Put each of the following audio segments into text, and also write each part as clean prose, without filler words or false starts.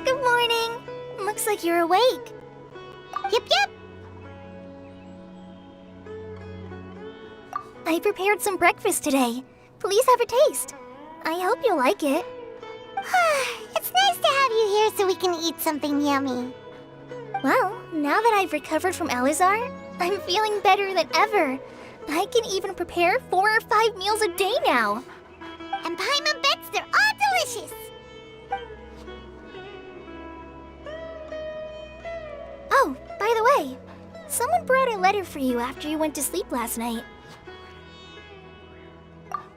Good morning! Looks like you're awake. Yep. I prepared some breakfast today. Please have a taste. I hope you'll like it. It's nice to have you here so we can eat something yummy. Well, now that I've recovered from Elazar, I'm feeling better than ever. I can even prepare 4 or 5 meals a day now. And Paimon bets they're all delicious. Oh, by the way, someone brought a letter for you after you went to sleep last night.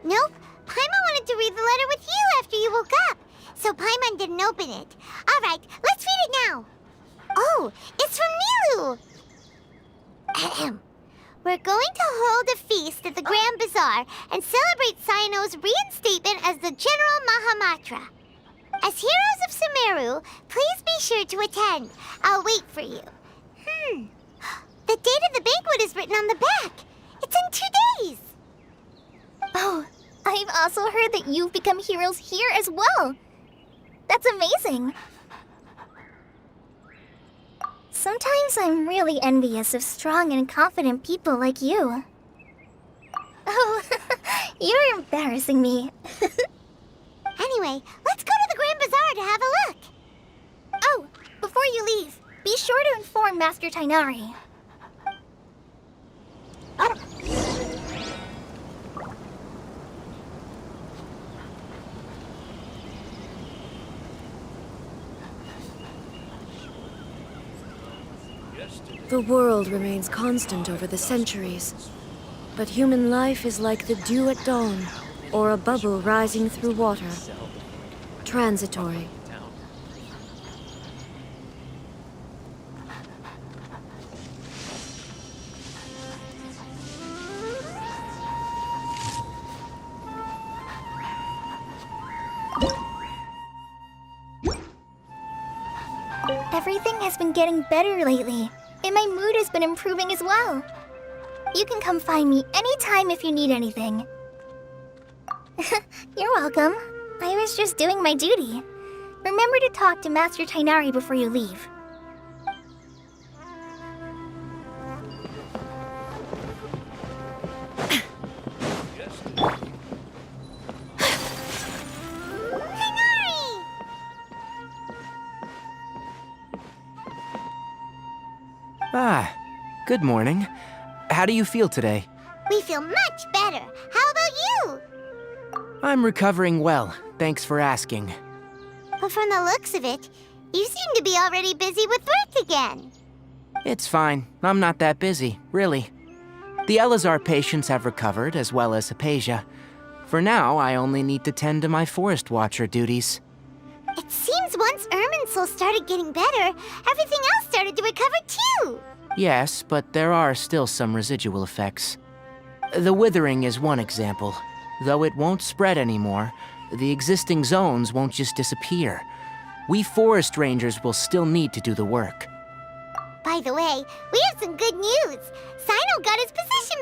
Nope, Paimon wanted to read the letter with you after you woke up, so Paimon didn't open it. All right, let's read it now. Oh, it's from Nilu. Ahem. We're going to hold a feast at the Grand Bazaar and celebrate Cyano's reinstatement as the General Mahamatra. As heroes of Sumeru, please be sure to attend. I'll wait for you. The date of the banquet is written on the back. It's in 2 days. Oh, I've also heard that you've become heroes here as well. That's amazing. Sometimes I'm really envious of strong and confident people like you. Oh, you're embarrassing me. Anyway, let's go to the Grand Bazaar to have a look. Oh, before you leave, be sure to inform Master Tainari. The world remains constant over the centuries, but human life is like the dew at dawn, or a bubble rising through water. Transitory. Everything has been getting better lately, and my mood has been improving as well. You can come find me anytime if you need anything. You're welcome. I was just doing my duty. Remember to talk to Master Tainari before you leave. Good morning. How do you feel today? We feel much better. How about you? I'm recovering well, thanks for asking. But from the looks of it, you seem to be already busy with work again. It's fine. I'm not that busy, really. The Elazar patients have recovered, as well as Hypatia. For now, I only need to tend to my Forest Watcher duties. It seems once Irminsul started getting better, everything else started to recover too. Yes, but there are still some residual effects. The withering is one example. Though it won't spread anymore, the existing zones won't just disappear. We forest rangers will still need to do the work. By the way, we have some good news. Cyno got his position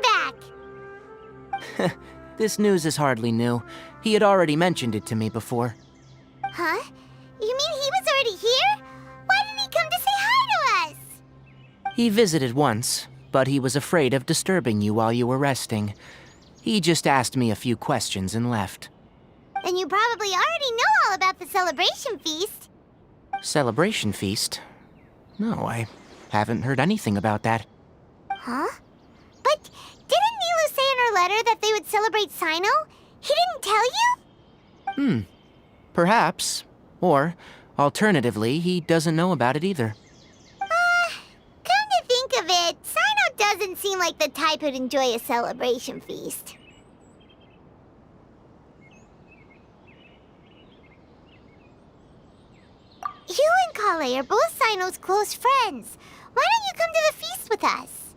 back. This news is hardly new. He had already mentioned it to me before. Huh? You mean he was already here? Why didn't he come to say hi to us? He visited once, but he was afraid of disturbing you while you were resting. He just asked me a few questions and left. Then you probably already know all about the celebration feast. Celebration feast? No, I haven't heard anything about that. Huh? But didn't Nilu say in her letter that they would celebrate Cyno? He didn't tell you? Perhaps. Or, alternatively, he doesn't know about it either. Come to think of it, Cyno doesn't seem like the type who'd enjoy a celebration feast. You and Kale are both Sino's close friends. Why don't you come to the feast with us?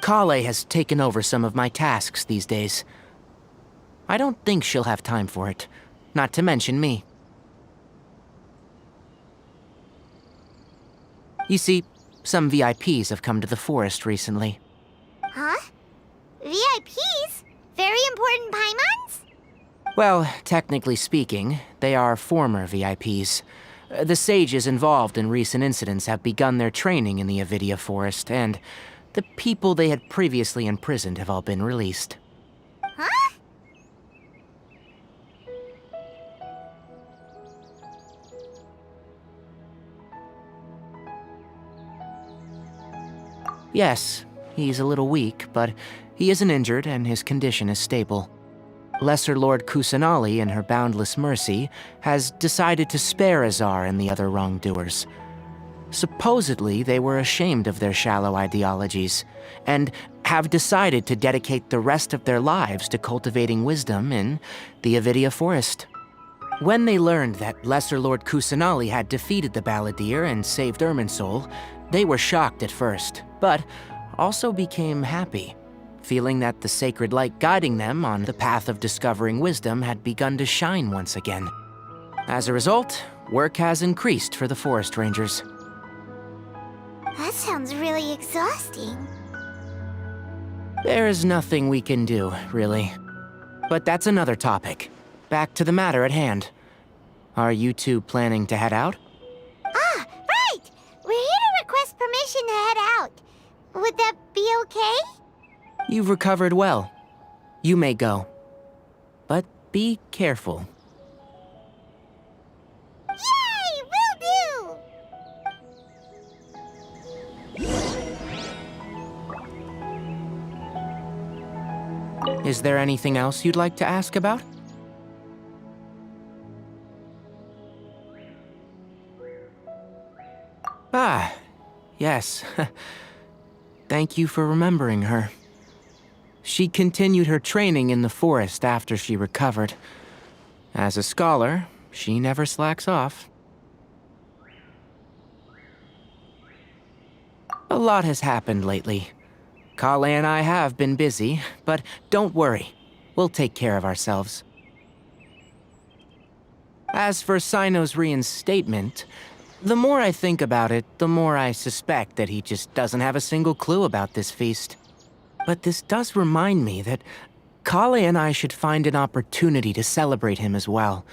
Kale has taken over some of my tasks these days. I don't think she'll have time for it, not to mention me. You see, some VIPs have come to the forest recently. Huh? VIPs? Very important Paimons? Well, technically speaking, they are former VIPs. The sages involved in recent incidents have begun their training in the Avidia Forest, and the people they had previously imprisoned have all been released. Huh? Yes, he's a little weak, but he isn't injured and his condition is stable. Lesser Lord Kusanali, in her boundless mercy, has decided to spare Azar and the other wrongdoers. Supposedly, they were ashamed of their shallow ideologies, and have decided to dedicate the rest of their lives to cultivating wisdom in the Avidia Forest. When they learned that Lesser Lord Kusanali had defeated the Balladeer and saved Irminsul, they were shocked at first, but also became happy, feeling that the sacred light guiding them on the path of discovering wisdom had begun to shine once again. As a result, work has increased for the forest rangers. That sounds really exhausting. There's nothing we can do, really. But that's another topic. Back to the matter at hand. Are you two planning to head out? Ah, right! We're here to request permission to head out. Would that be okay? You've recovered well. You may go. But be careful. Yay! Will do! Is there anything else you'd like to ask about? Ah, yes. Thank you for remembering her. She continued her training in the forest after she recovered. As a scholar, she never slacks off. A lot has happened lately. Kale and I have been busy, but don't worry. We'll take care of ourselves. As for Sino's reinstatement, the more I think about it, the more I suspect that he just doesn't have a single clue about this feast. But this does remind me that Kale and I should find an opportunity to celebrate him as well.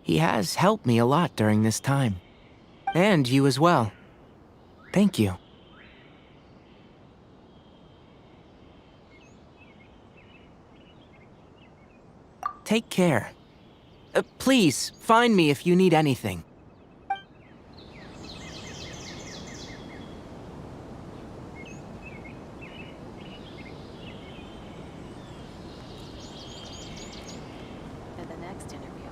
He has helped me a lot during this time. And you as well. Thank you. Take care. Please, find me if you need anything. For the next interview,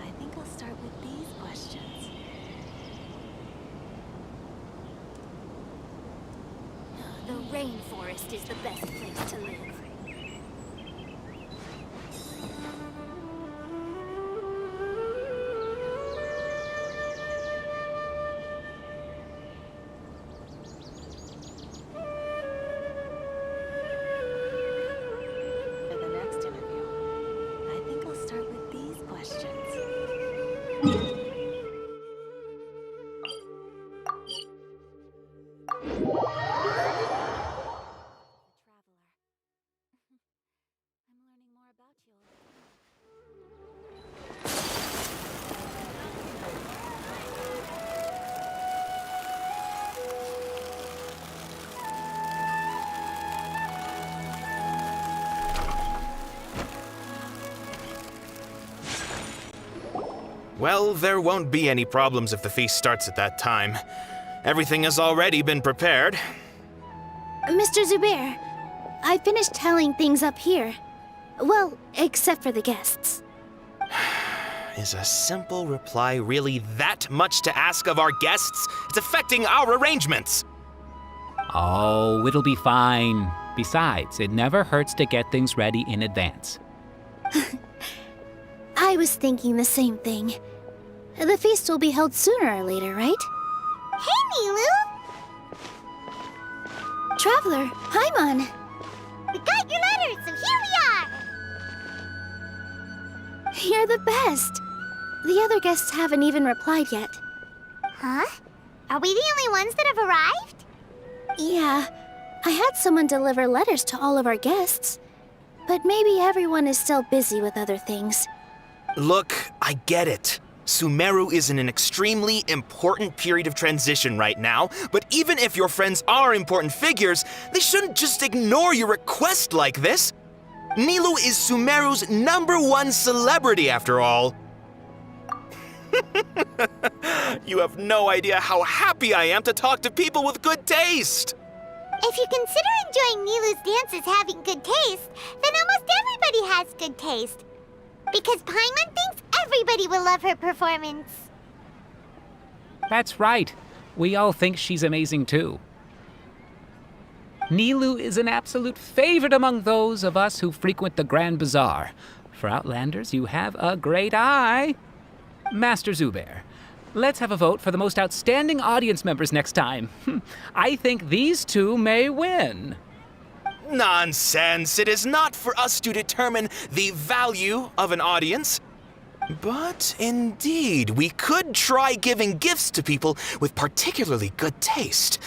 I think I'll start with these questions. The rainforest is the best place to live. For the next interview, I think I'll start with these questions. I'm learning more about you. Well, there won't be any problems if the feast starts at that time. Everything has already been prepared. Mr. Zubair, I finished telling things up here. Well, except for the guests. Is a simple reply really that much to ask of our guests? It's affecting our arrangements. Oh, it'll be fine. Besides, it never hurts to get things ready in advance. I was thinking the same thing. The feast will be held sooner or later, right? Hey, Nilu! Traveler, Paimon! We got your letter, so here we are! You're the best! The other guests haven't even replied yet. Huh? Are we the only ones that have arrived? Yeah, I had someone deliver letters to all of our guests. But maybe everyone is still busy with other things. Look, I get it. Sumeru is in an extremely important period of transition right now, but even if your friends are important figures, they shouldn't just ignore your request like this. Nilu is Sumeru's #1 celebrity after all. You have no idea how happy I am to talk to people with good taste. If you consider enjoying Nilu's dances having good taste, then almost everybody has good taste. Because Paimon thinks everybody will love her performance. That's right. We all think she's amazing too. Nilu is an absolute favorite among those of us who frequent the Grand Bazaar. For Outlanders, you have a great eye. Master Zubair, let's have a vote for the most outstanding audience members next time. I think these two may win. Nonsense! It is not for us to determine the value of an audience. But indeed, we could try giving gifts to people with particularly good taste.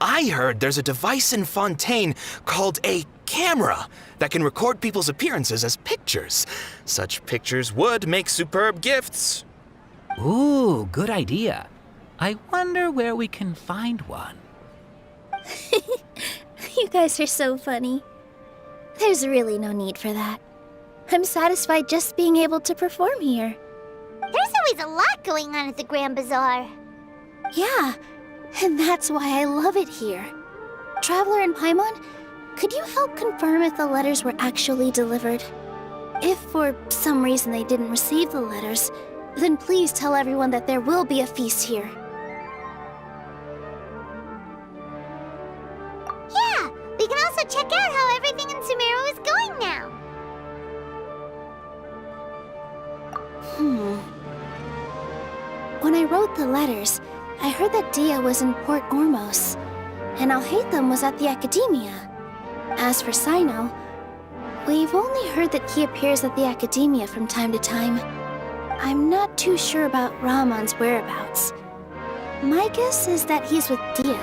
I heard there's a device in Fontaine called a camera that can record people's appearances as pictures. Such pictures would make superb gifts. Ooh, good idea. I wonder where we can find one. You guys are so funny. There's really no need for that. I'm satisfied just being able to perform here. There's always a lot going on at the Grand Bazaar. Yeah, and that's why I love it here. Traveler and Paimon, could you help confirm if the letters were actually delivered? If for some reason they didn't receive the letters, then please tell everyone that there will be a feast here. Yeah, we can also check out how everything in Sumeru is going now. When I wrote the letters, I heard that Dia was in Port Ormos, and Alhaitham was at the Academia. As for Sino, we've only heard that he appears at the Academia from time to time. I'm not too sure about Rahman's whereabouts. My guess is that he's with Dia.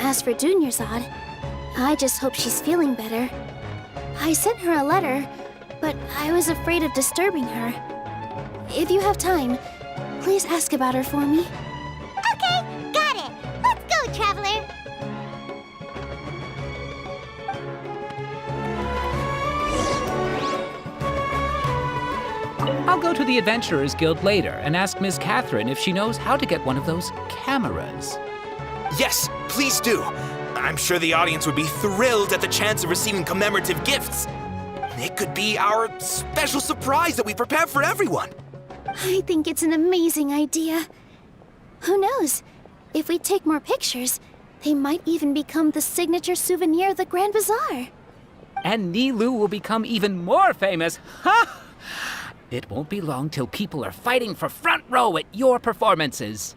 As for Dunyarzad, I just hope she's feeling better. I sent her a letter, but I was afraid of disturbing her. If you have time, please ask about her for me. Okay, got it. Let's go, Traveler. I'll go to the Adventurers Guild later and ask Ms. Catherine if she knows how to get one of those cameras. Yes, please do. I'm sure the audience would be thrilled at the chance of receiving commemorative gifts. It could be our special surprise that we prepare for everyone. I think it's an amazing idea. Who knows? If we take more pictures, they might even become the signature souvenir of the Grand Bazaar. And Nilu will become even more famous. Ha! It won't be long till people are fighting for front row at your performances.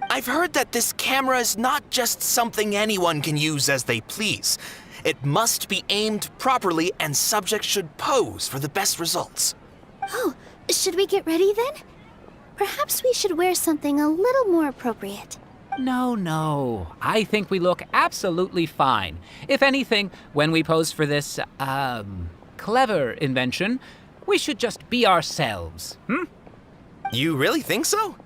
I've heard that this camera is not just something anyone can use as they please. It must be aimed properly and subjects should pose for the best results. Oh, should we get ready then? Perhaps we should wear something a little more appropriate. No. I think we look absolutely fine. If anything, when we pose for this, clever invention, we should just be ourselves, You really think so?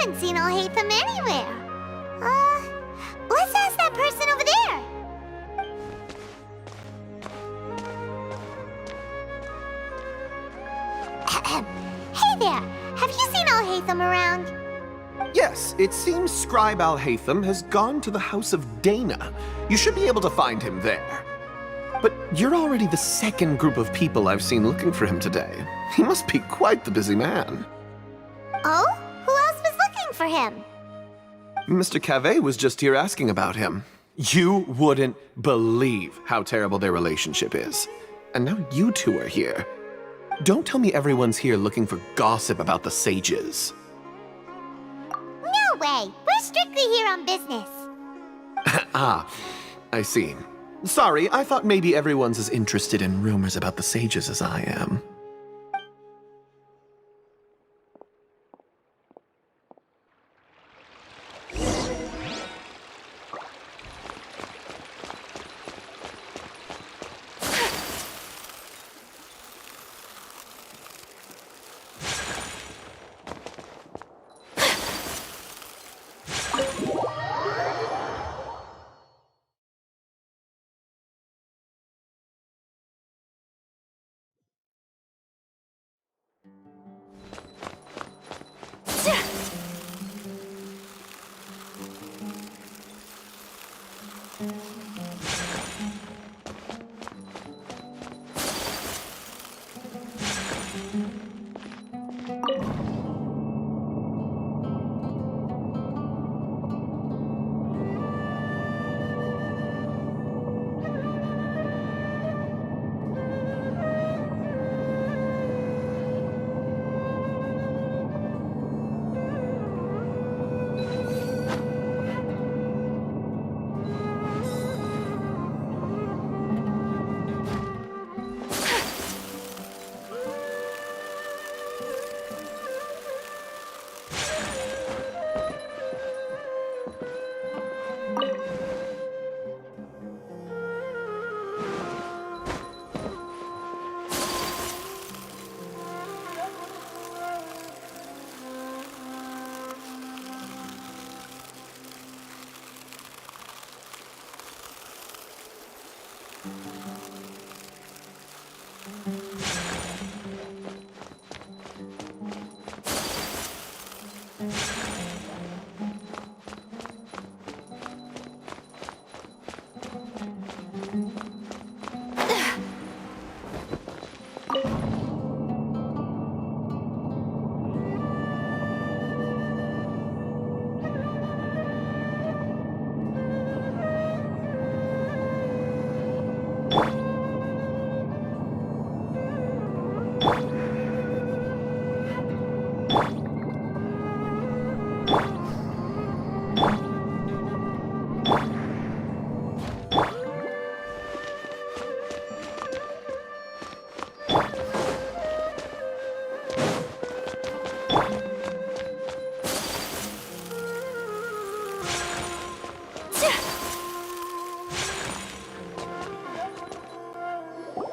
haven't seen Alhaitham anywhere. Let's ask that person over there. Hey there, have you seen Alhaitham around? Yes, it seems Scribe Alhaitham has gone to the House of Dana. You should be able to find him there. But you're already the second group of people I've seen looking for him today. He must be quite the busy man. Oh? Who else was looking for him? Mr. Cave was just here asking about him. You wouldn't believe how terrible their relationship is. And now you two are here. Don't tell me everyone's here looking for gossip about the sages. No way! We're strictly here on business. Ah, I see. Sorry, I thought maybe everyone's as interested in rumors about the sages as I am.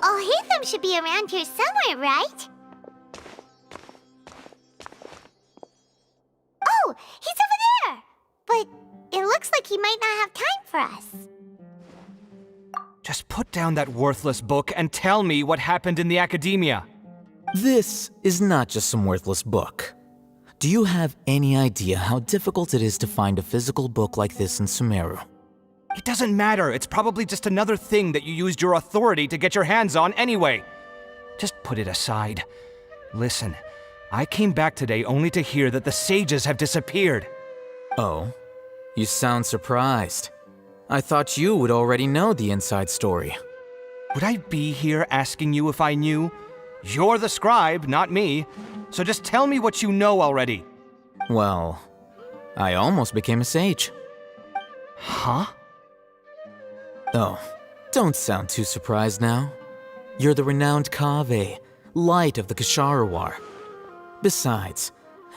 Alhaitham should be around here somewhere, right? Oh, he's over there! But it looks like he might not have time for us. Just put down that worthless book and tell me what happened in the academia. This is not just some worthless book. Do you have any idea how difficult it is to find a physical book like this in Sumeru? It doesn't matter. It's probably just another thing that you used your authority to get your hands on anyway. Just put it aside. Listen, I came back today only to hear that the sages have disappeared. Oh, you sound surprised. I thought you would already know the inside story. Would I be here asking you if I knew? You're the scribe, not me. So just tell me what you know already. Well, I almost became a sage. Huh? Oh, don't sound too surprised now. You're the renowned Kaveh, light of the Ksharawar. Besides,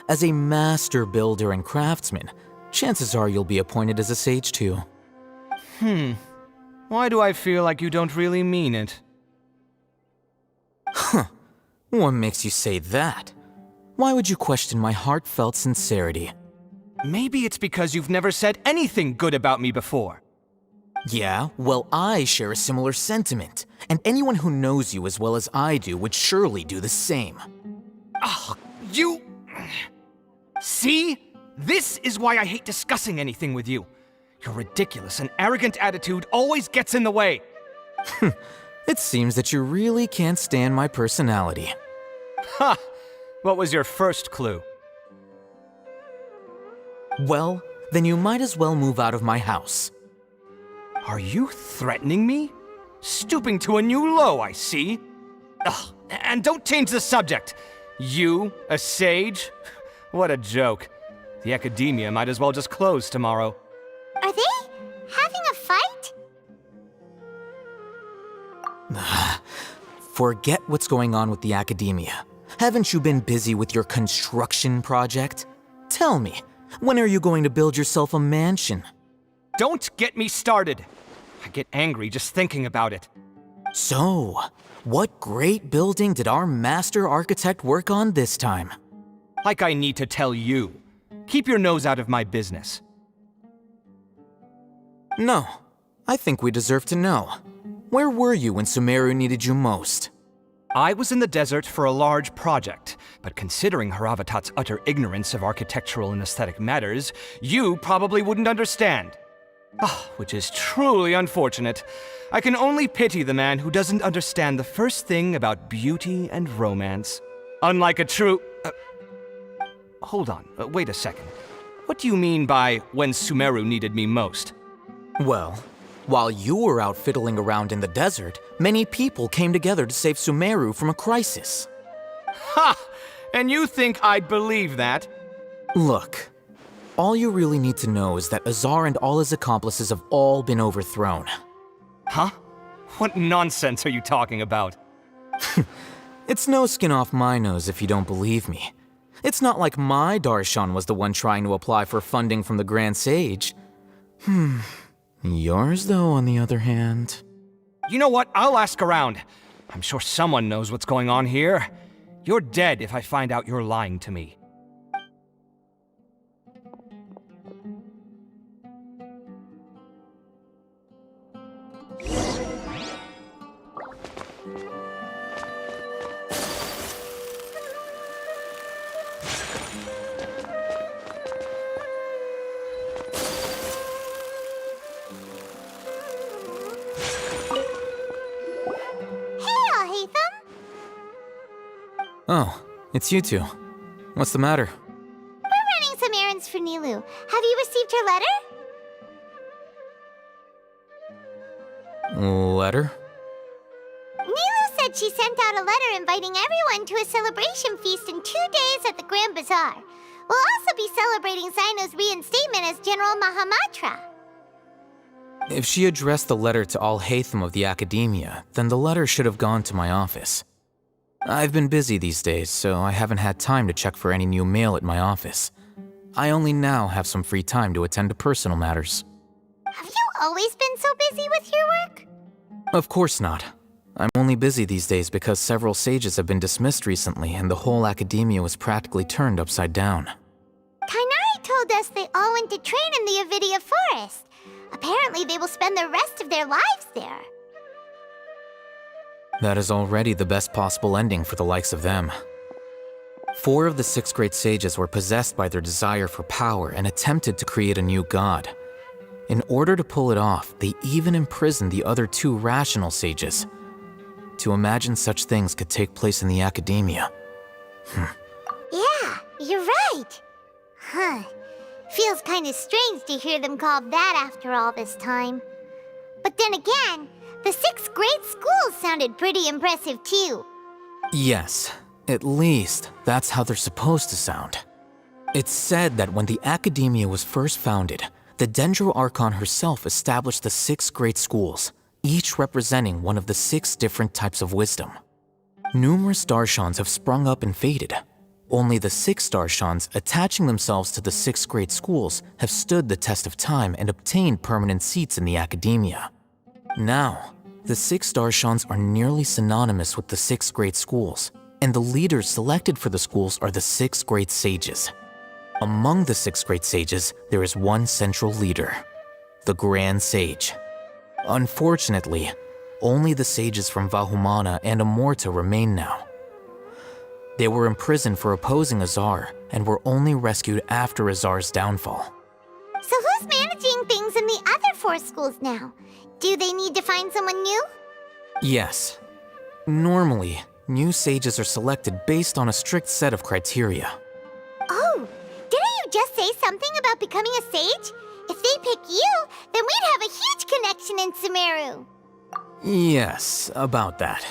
as a master builder and craftsman, chances are you'll be appointed as a sage too. Why do I feel like you don't really mean it? What makes you say that? Why would you question my heartfelt sincerity? Maybe it's because you've never said anything good about me before. Yeah, well, I share a similar sentiment, and anyone who knows you as well as I do would surely do the same. You... See? This is why I hate discussing anything with you. Your ridiculous and arrogant attitude always gets in the way. It seems that you really can't stand my personality. Ha! What was your first clue? Well, then you might as well move out of my house. Are you threatening me? Stooping to a new low, I see. Ugh, and don't change the subject. You, a sage? What a joke. The academia might as well just close tomorrow. Are they having a fight? Forget what's going on with the academia. Haven't you been busy with your construction project? Tell me, when are you going to build yourself a mansion? Don't get me started. I get angry just thinking about it. So, what great building did our master architect work on this time? Like I need to tell you. Keep your nose out of my business. No, I think we deserve to know. Where were you when Sumeru needed you most? I was in the desert for a large project, but considering Haravatat's utter ignorance of architectural and aesthetic matters, you probably wouldn't understand. Which is truly unfortunate. I can only pity the man who doesn't understand the first thing about beauty and romance. Unlike a true... hold on, wait a second. What do you mean by when Sumeru needed me most? Well, while you were out fiddling around in the desert, many people came together to save Sumeru from a crisis. Ha! And you think I'd believe that? Look, all you really need to know is that Azar and all his accomplices have all been overthrown. Huh? What nonsense are you talking about? It's no skin off my nose if you don't believe me. It's not like my Darshan was the one trying to apply for funding from the Grand Sage. Yours, though, on the other hand... You know what? I'll ask around. I'm sure someone knows what's going on here. You're dead if I find out you're lying to me. Oh, it's you two. What's the matter? We're running some errands for Nilu. Have you received her letter? Letter? Nilu said she sent out a letter inviting everyone to a celebration feast in 2 days at the Grand Bazaar. We'll also be celebrating Sino's reinstatement as General Mahamatra. If she addressed the letter to all Hatham of the Academia, then the letter should have gone to my office. I've been busy these days, so I haven't had time to check for any new mail at my office. I only now have some free time to attend to personal matters. Have you always been so busy with your work? Of course not. I'm only busy these days because several sages have been dismissed recently and the whole academia was practically turned upside down. Kainari told us they all went to train in the Avidia Forest. Apparently they will spend the rest of their lives there. That is already the best possible ending for the likes of them. 4 of the 6 great sages were possessed by their desire for power and attempted to create a new god. In order to pull it off, they even imprisoned the other 2 rational sages. To imagine such things could take place in the academia. Yeah, you're right. Huh. Feels kinda strange to hear them called that after all this time. But then again, the 6 great schools sounded pretty impressive too. Yes, at least that's how they're supposed to sound. It's said that when the academia was first founded, the Dendro Archon herself established the 6 great schools, each representing one of the 6 different types of wisdom. Numerous Darshans have sprung up and faded. Only the 6 Darshans attaching themselves to the 6 great schools have stood the test of time and obtained permanent seats in the academia. Now, the 6 Darshans are nearly synonymous with the 6 great schools, and the leaders selected for the schools are the 6 great sages. Among the 6 great sages, there is one central leader, the Grand Sage. Unfortunately, only the sages from Vahumana and Amorta remain now. They were imprisoned for opposing Azar and were only rescued after Azar's downfall. So who's managing things in the other 4 schools now? Do they need to find someone new? Yes. Normally, new sages are selected based on a strict set of criteria. Oh, didn't you just say something about becoming a sage? If they pick you, then we'd have a huge connection in Sumeru. Yes, about that.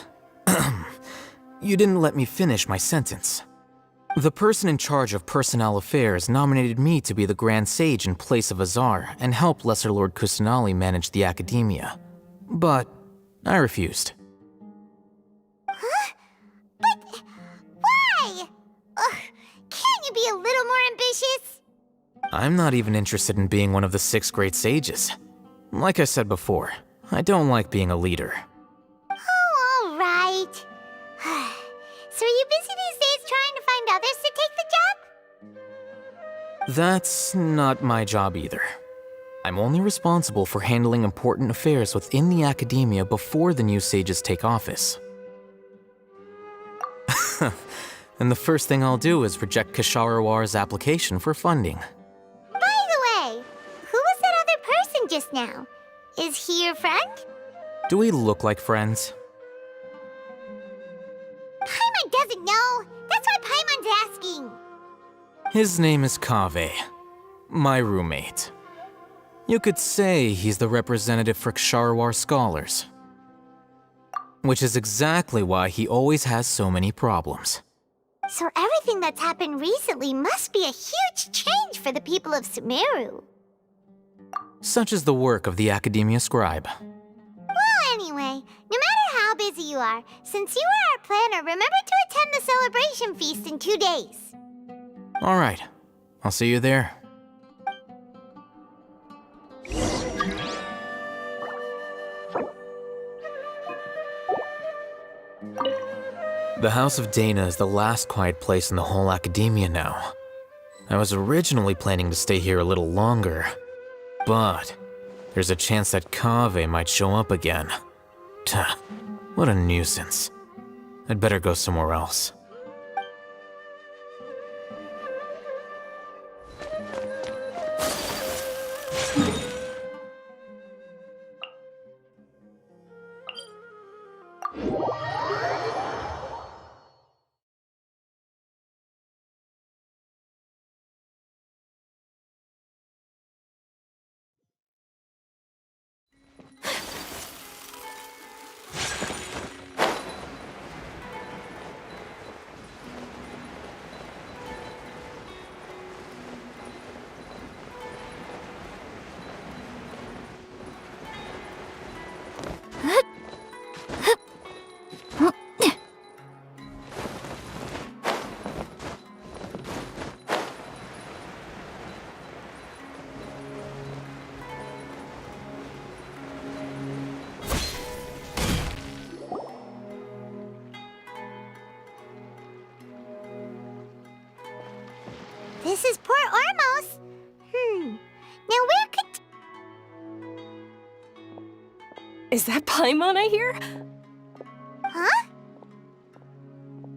You didn't let me finish my sentence. The person in charge of personnel affairs nominated me to be the Grand Sage in place of Azar and help Lesser Lord Kusanali manage the academia. But I refused. Huh? But why? Ugh, can't you be a little more ambitious? I'm not even interested in being one of the 6 great sages. Like I said before, I don't like being a leader. Oh, all right. So are you busy these days trying to find others to take the job? That's not my job either. I'm only responsible for handling important affairs within the academia before the new sages take office. And the first thing I'll do is reject Kasharawar's application for funding. By the way, who was that other person just now? Is he your friend? Do we look like friends? Paimon doesn't know. That's why Paimon's asking. His name is Kaveh, my roommate. You could say he's the representative for Ksharawar scholars. Which is exactly why he always has so many problems. So everything that's happened recently must be a huge change for the people of Sumeru. Such is the work of the Academia Scribe. Well, anyway, no matter how busy you are, since you are our planner, remember to attend the celebration feast in 2 days. All right, I'll see you there. The House of Dana is the last quiet place in the whole academia now. I was originally planning to stay here a little longer, but there's a chance that Kaveh might show up again. Tuh, what a nuisance. I'd better go somewhere else. This is Port Ormos. Now where could... Is that Paimon I hear? Huh?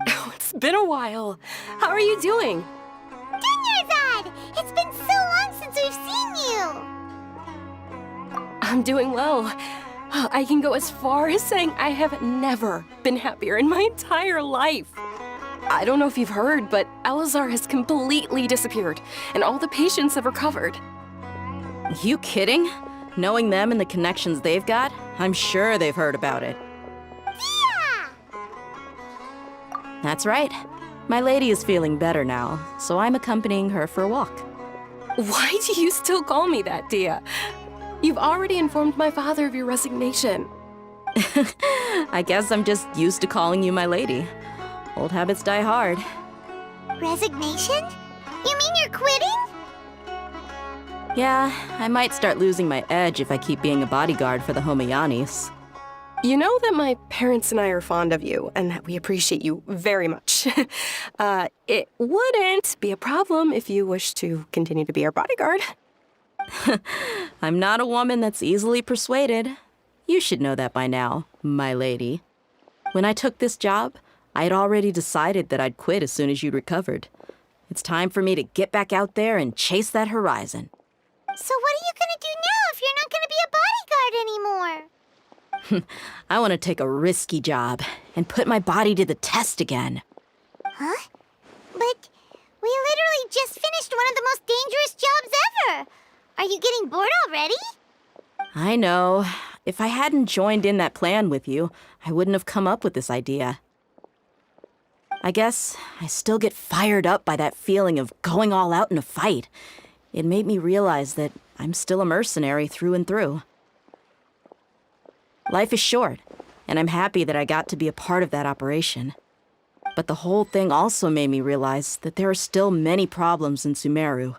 Oh, it's been a while. How are you doing? Dinyarzad! It's been so long since we've seen you! I'm doing well. I can go as far as saying I have never been happier in my entire life. I don't know if you've heard, but Elazar has completely disappeared, and all the patients have recovered. You kidding? Knowing them and the connections they've got, I'm sure they've heard about it. Yeah! That's right. My lady is feeling better now, so I'm accompanying her for a walk. Why do you still call me that, Dia? You've already informed my father of your resignation. I guess I'm just used to calling you my lady. Old habits die hard. Resignation? You mean you're quitting? Yeah, I might start losing my edge if I keep being a bodyguard for the Homayanis. You know that my parents and I are fond of you, and that we appreciate you very much. It wouldn't be a problem if you wish to continue to be our bodyguard. I'm not a woman that's easily persuaded. You should know that by now, my lady. When I took this job, I had already decided that I'd quit as soon as you'd recovered. It's time for me to get back out there and chase that horizon. So what are you gonna do now if you're not gonna be a bodyguard anymore? I want to take a risky job and put my body to the test again. Huh? But we literally just finished one of the most dangerous jobs ever. Are you getting bored already? I know. If I hadn't joined in that plan with you, I wouldn't have come up with this idea. I guess I still get fired up by that feeling of going all out in a fight. It made me realize that I'm still a mercenary through and through. Life is short, and I'm happy that I got to be a part of that operation. But the whole thing also made me realize that there are still many problems in Sumeru.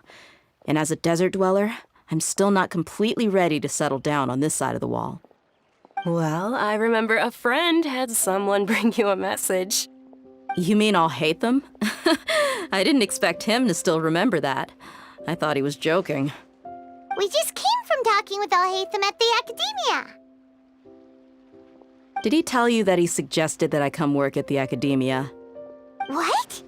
And as a desert dweller, I'm still not completely ready to settle down on this side of the wall. Well, I remember a friend had someone bring you a message. You mean I'll hate them? I didn't expect him to still remember that. I thought he was joking. We just came from talking with Alhaitham at the Academia. Did he tell you that he suggested that I come work at the Academia? What?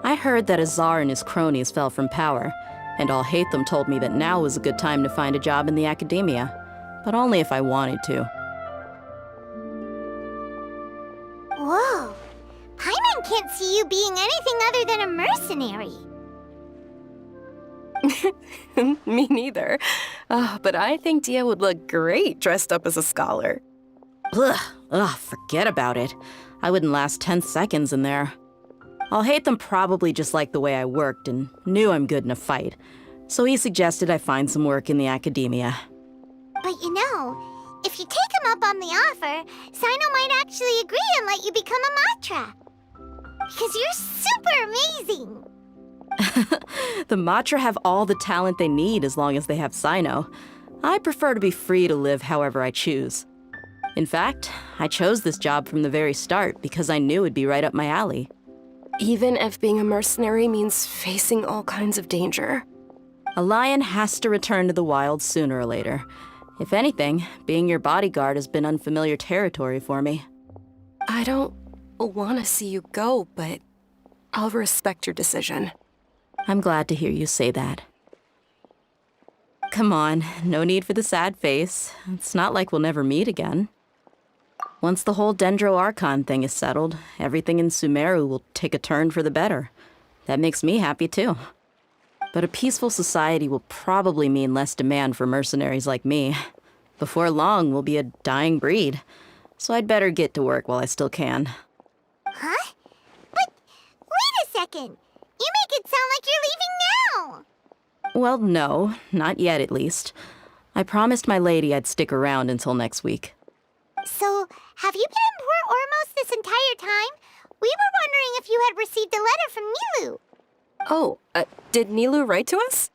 I heard that Azar and his cronies fell from power, and Alhaitham told me that now was a good time to find a job in the Academia, but only if I wanted to. Whoa. Paimon can't see you being anything other than a mercenary. Me neither. But I think Dia would look great dressed up as a scholar. Forget about it. I wouldn't last 10 seconds in there. Alhaitham probably just liked the way I worked and knew I'm good in a fight, so he suggested I find some work in the Academia. But you know, if you take him up on the offer, Sino might actually agree and let you become a Matra. Because you're super amazing. The Matra have all the talent they need as long as they have Sino. I prefer to be free to live however I choose. In fact, I chose this job from the very start because I knew it'd be right up my alley. Even if being a mercenary means facing all kinds of danger. A lion has to return to the wild sooner or later. If anything, being your bodyguard has been unfamiliar territory for me. I don't want to see you go, but I'll respect your decision. I'm glad to hear you say that. Come on, no need for the sad face. It's not like we'll never meet again. Once the whole Dendro Archon thing is settled, everything in Sumeru will take a turn for the better. That makes me happy too. But a peaceful society will probably mean less demand for mercenaries like me. Before long, we'll be a dying breed. So I'd better get to work while I still can. Huh? But wait a second. You make it sound like you're leaving now. Well, no, not yet at least. I promised my lady I'd stick around until next week. So, have you been in Port Ormos this entire time? We were wondering if you had received a letter from Nilu. Oh, did Nilu write to us?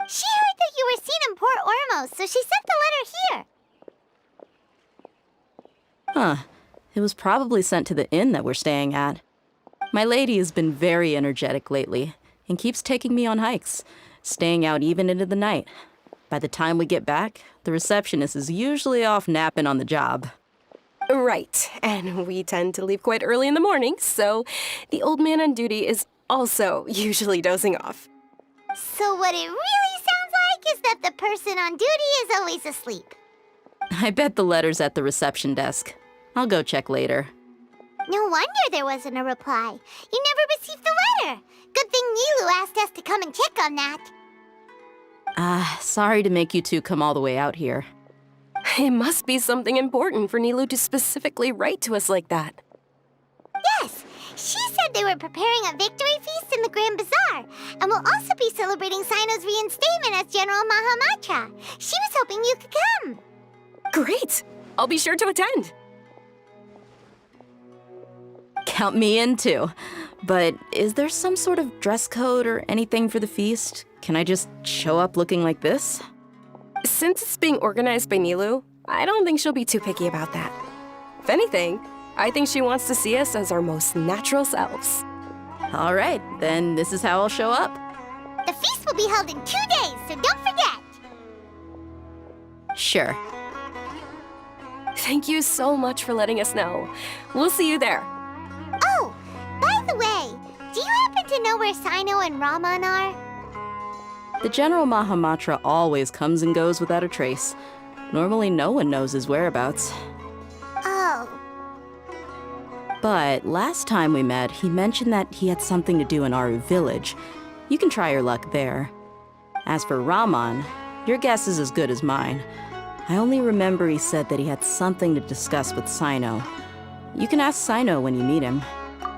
She heard that you were seen in Port Ormos, so she sent the letter here. Huh. It was probably sent to the inn that we're staying at. My lady has been very energetic lately and keeps taking me on hikes, staying out even into the night. By the time we get back, the receptionist is usually off napping on the job. Right, and we tend to leave quite early in the morning, so the old man on duty is also usually dozing off. So what it really sounds is that the person on duty is always asleep. I bet the letter's at the reception desk. I'll go check later. No wonder there wasn't a reply. You never received the letter. Good thing Nilu asked us to come and check on that. Sorry to make you two come all the way out here. It must be something important for Nilu to specifically write to us like that. Yes, she said they were preparing a victory feast in the Grand Bazaar, and will also be celebrating Sino's reinstatement as General Mahamatra. She was hoping you could come. Great! I'll be sure to attend. Count me in too. But is there some sort of dress code or anything for the feast? Can I just show up looking like this? Since it's being organized by Nilu, I don't think she'll be too picky about that. If anything, I think she wants to see us as our most natural selves. All right, then this is how I'll show up. The feast will be held in 2 days, so don't forget. Sure. Thank you so much for letting us know. We'll see you there. Oh, by the way, do you happen to know where Sino and Raman are? The General Mahamatra always comes and goes without a trace. Normally no one knows his whereabouts. Oh. But last time we met, he mentioned that he had something to do in Aru village. You can try your luck there. As for Raman, your guess is as good as mine. I only remember he said that he had something to discuss with Sino. You can ask Sino when you meet him.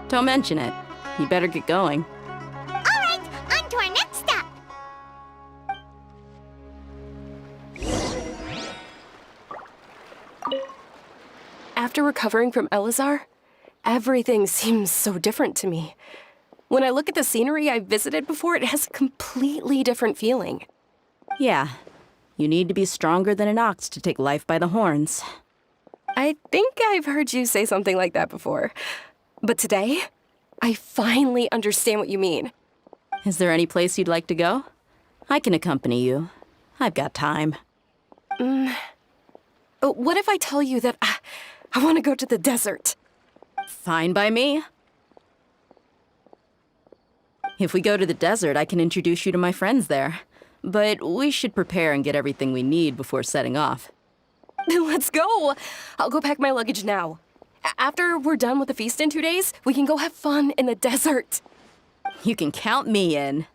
Don't mention it. You better get going. All right, on to our next stop. After recovering from Elazar, everything seems so different to me. When I look at the scenery I visited before, it has a completely different feeling. Yeah, you need to be stronger than an ox to take life by the horns. I think I've heard you say something like that before. But today, I finally understand what you mean. Is there any place you'd like to go? I can accompany you. I've got time. What if I tell you that I want to go to the desert? Fine by me. If we go to the desert, I can introduce you to my friends there. But we should prepare and get everything we need before setting off. Let's go! I'll go pack my luggage now. After we're done with the feast in 2 days, we can go have fun in the desert. You can count me in.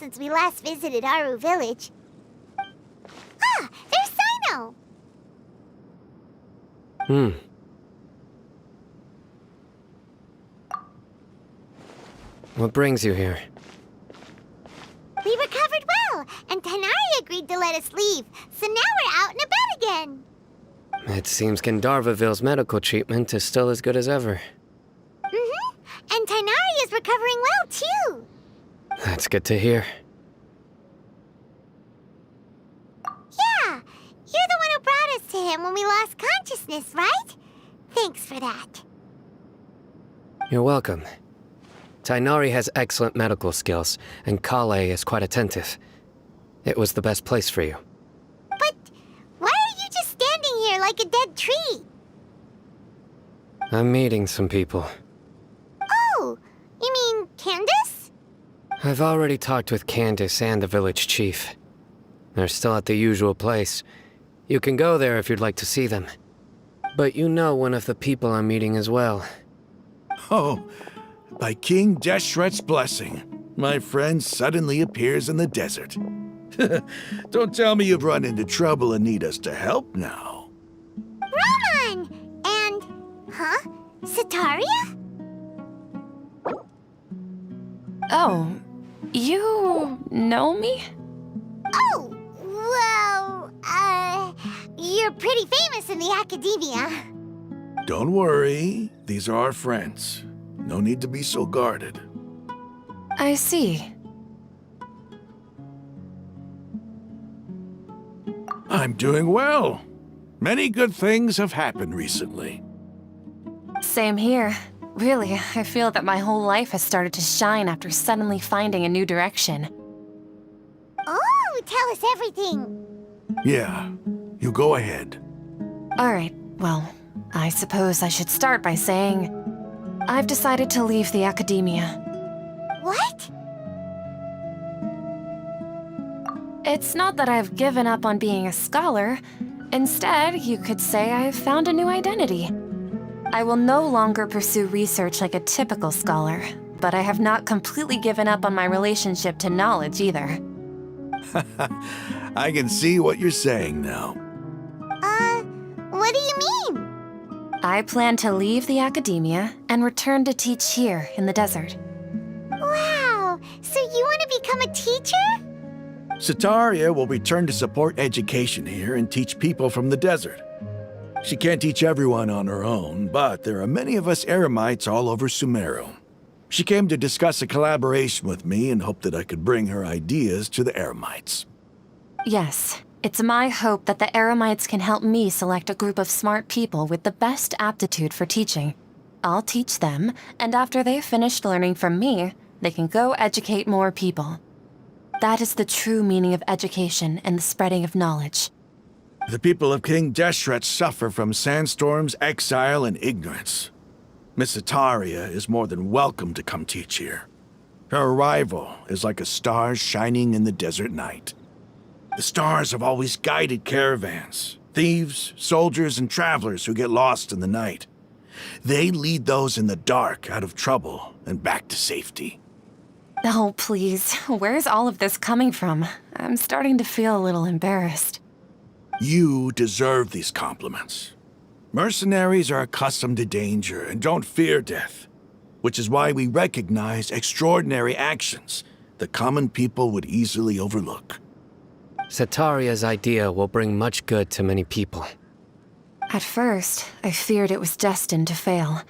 since we last visited Aru Village. Ah, there's Sino! What brings you here? We recovered well, and Tainari agreed to let us leave, so now we're out and about again. It seems Gandharvaville's medical treatment is still as good as ever. Mm-hmm, and Tainari is recovering well, too. That's good to hear. Yeah, you're the one who brought us to him when we lost consciousness, right? Thanks for that. You're welcome. Tainari has excellent medical skills, and Kale is quite attentive. It was the best place for you. But why are you just standing here like a dead tree? I'm meeting some people. Oh, you mean Candace? I've already talked with Candace and the village chief. They're still at the usual place. You can go there if you'd like to see them. But you know one of the people I'm meeting as well. Oh, by King Deshret's blessing, my friend suddenly appears in the desert. Don't tell me you've run into trouble and need us to help now. Roman! And, Sataria? Oh, you know me? Oh, well, you're pretty famous in the academia. Don't worry, these are our friends. No need to be so guarded. I see. I'm doing well. Many good things have happened recently. Same here. Really, I feel that my whole life has started to shine after suddenly finding a new direction. Oh, tell us everything. Yeah, you go ahead. Alright, well, I suppose I should start by saying I've decided to leave the academia. What? It's not that I've given up on being a scholar. Instead, you could say I've found a new identity. I will no longer pursue research like a typical scholar, but I have not completely given up on my relationship to knowledge either. I can see what you're saying now. What do you mean? I plan to leave the academia and return to teach here in the desert. Wow, so you want to become a teacher? Sataria will return to support education here and teach people from the desert. She can't teach everyone on her own, but there are many of us Eremites all over Sumeru. She came to discuss a collaboration with me and hoped that I could bring her ideas to the Eremites. Yes, it's my hope that the Eremites can help me select a group of smart people with the best aptitude for teaching. I'll teach them, and after they've finished learning from me, they can go educate more people. That is the true meaning of education and the spreading of knowledge. The people of King Deshret suffer from sandstorms, exile, and ignorance. Miss Sataria is more than welcome to come teach here. Her arrival is like a star shining in the desert night. The stars have always guided caravans, thieves, soldiers, and travelers who get lost in the night. They lead those in the dark out of trouble and back to safety. Oh, please, where's all of this coming from? I'm starting to feel a little embarrassed. You deserve these compliments. Mercenaries are accustomed to danger and don't fear death, which is why we recognize extraordinary actions that common people would easily overlook. Sataria's idea will bring much good to many people. At first, I feared it was destined to fail.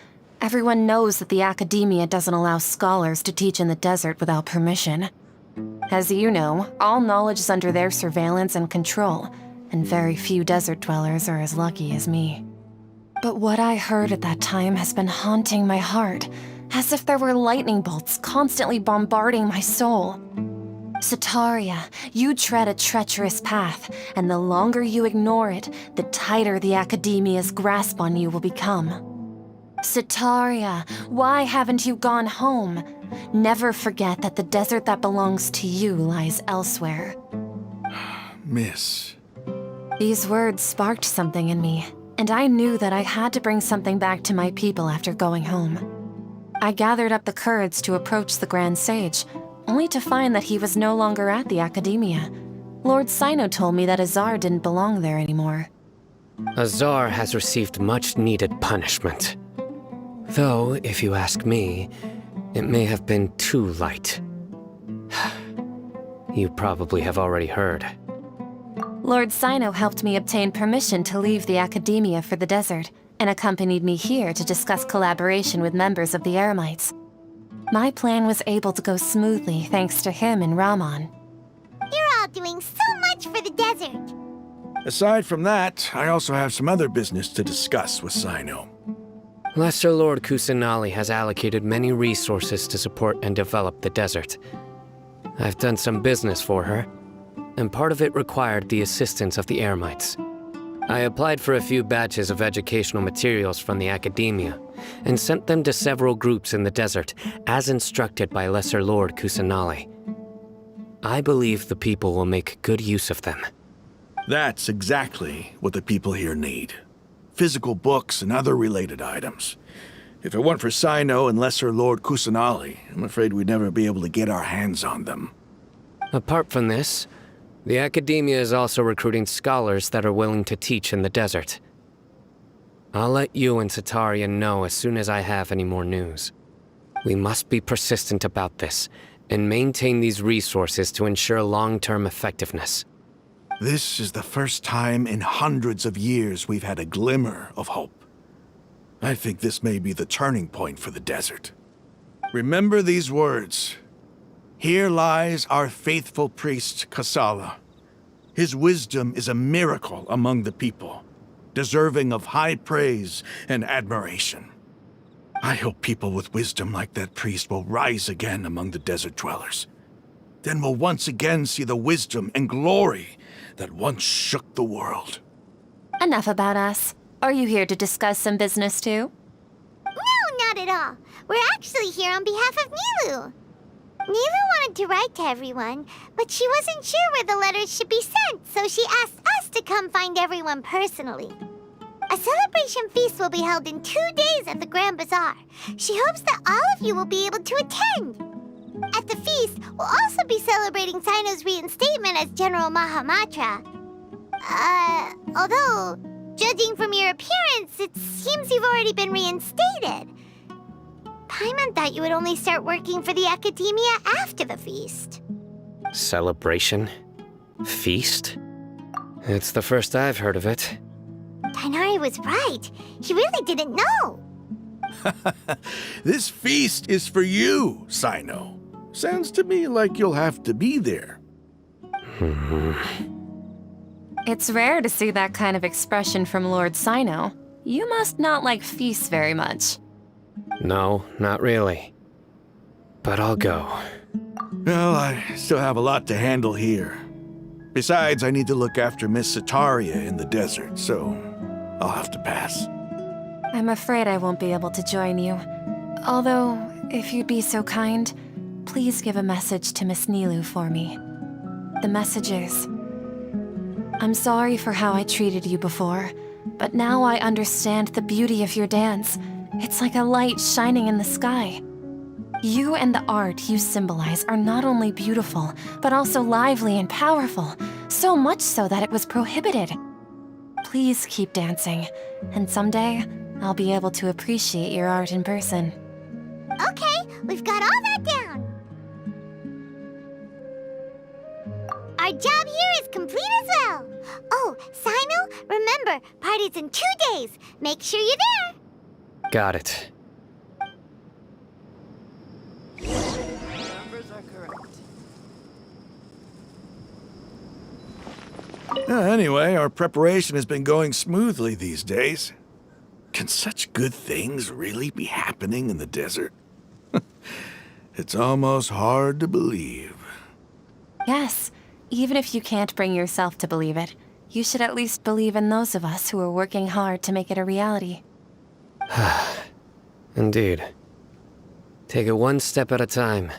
Everyone knows that the academia doesn't allow scholars to teach in the desert without permission. As you know, all knowledge is under their surveillance and control, and very few desert dwellers are as lucky as me. But what I heard at that time has been haunting my heart, as if there were lightning bolts constantly bombarding my soul. Sataria, you tread a treacherous path, and the longer you ignore it, the tighter the academia's grasp on you will become. Sataria, why haven't you gone home? Never forget that the desert that belongs to you lies elsewhere. Miss. These words sparked something in me, and I knew that I had to bring something back to my people after going home. I gathered up the courage to approach the Grand Sage, only to find that he was no longer at the Academia. Lord Sino told me that Azar didn't belong there anymore. Azar has received much-needed punishment. Though, if you ask me, it may have been too light. You probably have already heard. Lord Sino helped me obtain permission to leave the Academia for the desert, and accompanied me here to discuss collaboration with members of the Eremites. My plan was able to go smoothly thanks to him and Rahman. You're all doing so much for the desert. Aside from that, I also have some other business to discuss with Sino. Lesser Lord Kusanali has allocated many resources to support and develop the desert. I've done some business for her, and part of it required the assistance of the Eremites. I applied for a few batches of educational materials from the Academia, and sent them to several groups in the desert, as instructed by Lesser Lord Kusanali. I believe the people will make good use of them. That's exactly what the people here need. Physical books and other related items. If it weren't for Sino and Lesser Lord Kusanali, I'm afraid we'd never be able to get our hands on them. Apart from this, the Academia is also recruiting scholars that are willing to teach in the desert. I'll let you and Sataria know as soon as I have any more news. We must be persistent about this, and maintain these resources to ensure long-term effectiveness. This is the first time in hundreds of years we've had a glimmer of hope. I think this may be the turning point for the desert. Remember these words. Here lies our faithful priest, Kasala. His wisdom is a miracle among the people, deserving of high praise and admiration. I hope people with wisdom like that priest will rise again among the desert dwellers. Then we'll once again see the wisdom and glory that once shook the world. Enough about us. Are you here to discuss some business too? No, not at all. We're actually here on behalf of Nilu. Nilu wanted to write to everyone, but she wasn't sure where the letters should be sent, so she asked us to come find everyone personally. A celebration feast will be held in 2 days at the Grand Bazaar. She hopes that all of you will be able to attend. At the feast, we'll also be celebrating Sino's reinstatement as General Mahamatra. Although, judging from your appearance, it seems you've already been reinstated. Paimon thought you would only start working for the Academia after the feast. Celebration? Feast? It's the first I've heard of it. Tighnari was right. He really didn't know. This feast is for you, Sino. Sounds to me like you'll have to be there. It's rare to see that kind of expression from Lord Sino. You must not like feasts very much. No, not really. But I'll go. Well, I still have a lot to handle here. Besides, I need to look after Miss Sataria in the desert, so I'll have to pass. I'm afraid I won't be able to join you. Although, if you'd be so kind, please give a message to Miss Nilu for me. The message is, I'm sorry for how I treated you before, but now I understand the beauty of your dance. It's like a light shining in the sky. You and the art you symbolize are not only beautiful, but also lively and powerful, so much so that it was prohibited. Please keep dancing, and someday I'll be able to appreciate your art in person. Okay, we've got all that down. Our job here is complete as well. Oh, Sino, remember, party's in 2 days. Make sure you're there. Got it. Anyway, our preparation has been going smoothly these days. Can such good things really be happening in the desert? It's almost hard to believe. Yes, even if you can't bring yourself to believe it, you should at least believe in those of us who are working hard to make it a reality. Indeed. Take it one step at a time.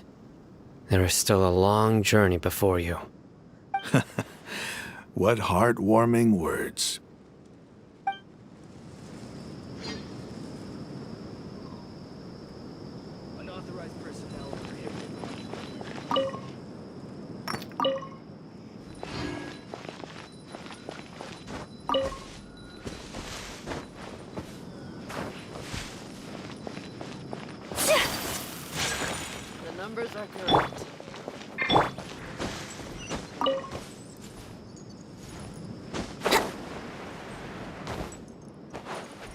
There is still a long journey before you. What heartwarming words. numbers are correct.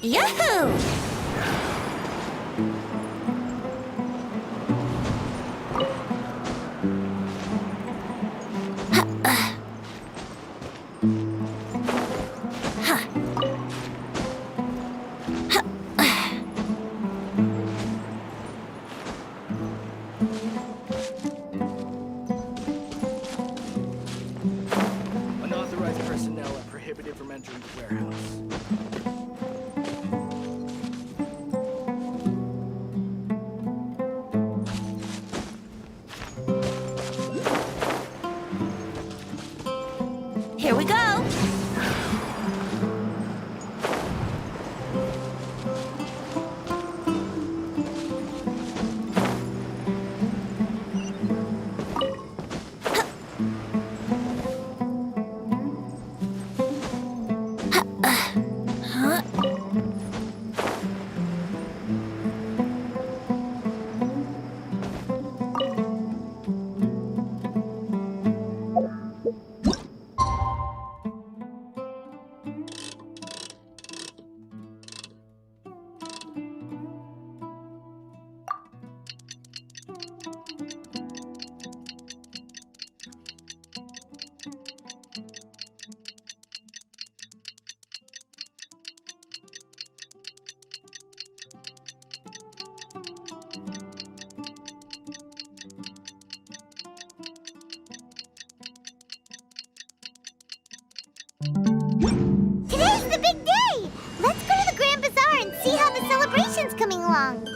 Yahoo! Unauthorized personnel are prohibited from entering the warehouse. Here we go! Today's the big day! Let's go to the Grand Bazaar and see how the celebration's coming along.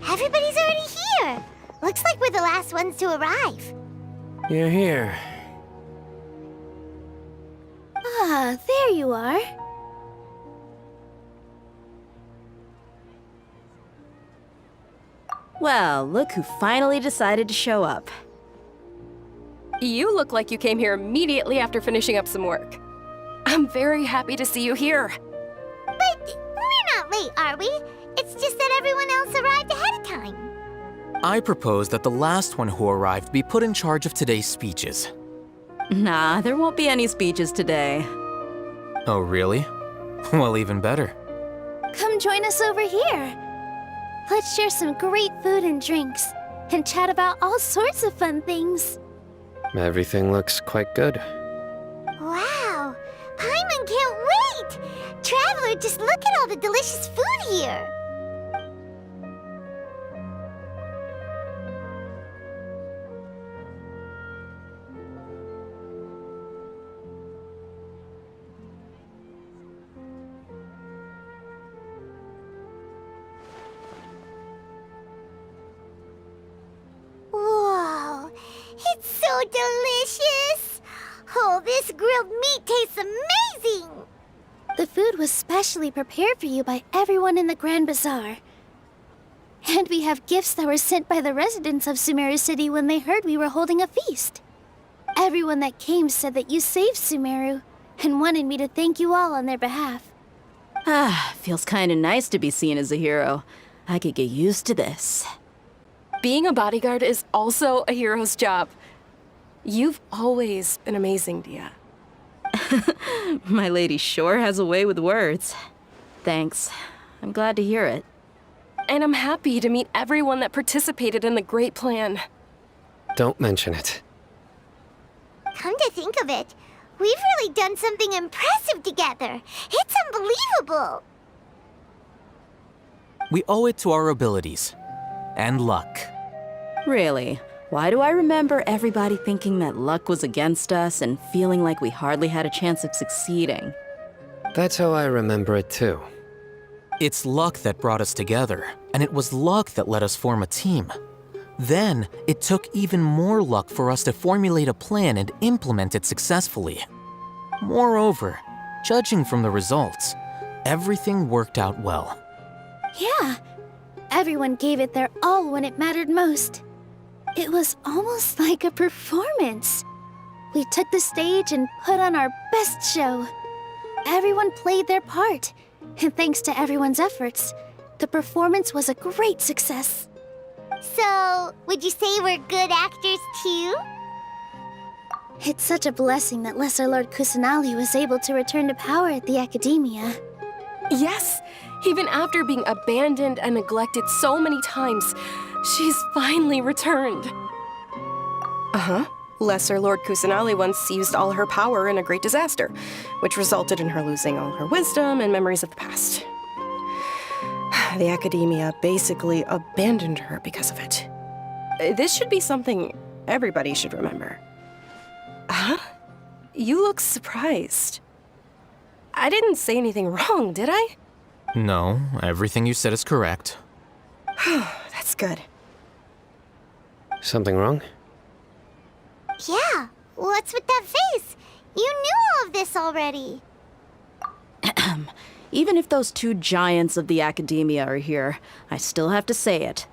Everybody's already here! Looks like we're the last ones to arrive. You're here. Ah, there you are. Well, look who finally decided to show up. You look like you came here immediately after finishing up some work. I'm very happy to see you here. But we're not late, are we? It's just that everyone else arrived ahead of time. I propose that the last one who arrived be put in charge of today's speeches. Nah, there won't be any speeches today. Oh, really? Well, even better. Come join us over here. Let's share some great food and drinks, and chat about all sorts of fun things. Everything looks quite good. Wow! Paimon can't wait! Traveler, just look at all the delicious food here! Whoa! It's so delicious! Oh, this grilled meat tastes amazing! The food was specially prepared for you by everyone in the Grand Bazaar. And we have gifts that were sent by the residents of Sumeru City when they heard we were holding a feast. Everyone that came said that you saved Sumeru and wanted me to thank you all on their behalf. Ah, feels kinda nice to be seen as a hero. I could get used to this. Being a bodyguard is also a hero's job. You've always been amazing, Dia. My lady sure has a way with words. Thanks. I'm glad to hear it. And I'm happy to meet everyone that participated in the great plan. Don't mention it. Come to think of it, we've really done something impressive together. It's unbelievable. We owe it to our abilities. And luck. Really? Why do I remember everybody thinking that luck was against us and feeling like we hardly had a chance of succeeding? That's how I remember it too. It's luck that brought us together, and it was luck that let us form a team. Then, it took even more luck for us to formulate a plan and implement it successfully. Moreover, judging from the results, everything worked out well. Yeah, everyone gave it their all when it mattered most. It was almost like a performance. We took the stage and put on our best show. Everyone played their part, and thanks to everyone's efforts, the performance was a great success. So, would you say we're good actors too? It's such a blessing that Lesser Lord Kusanali was able to return to power at the Academia. Yes, even after being abandoned and neglected so many times, she's finally returned. Uh-huh. Lesser Lord Kusanali once used all her power in a great disaster, which resulted in her losing all her wisdom and memories of the past. The Academia basically abandoned her because of it. This should be something everybody should remember. Huh? You look surprised. I didn't say anything wrong, did I? No, everything you said is correct. That's good. Something wrong? Yeah, what's with that face? You knew all of this already. Even if those two giants of the Academia are here, I still have to say it.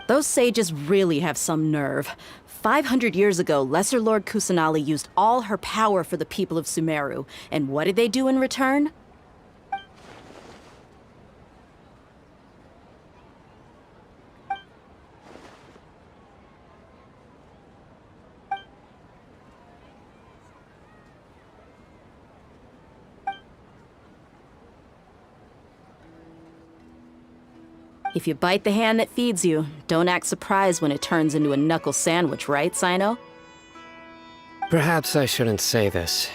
Those sages really have some nerve. 500 years ago, Lesser Lord Kusanali used all her power for the people of Sumeru, and what did they do in return? If you bite the hand that feeds you, don't act surprised when it turns into a knuckle sandwich, right, Sino? Perhaps I shouldn't say this,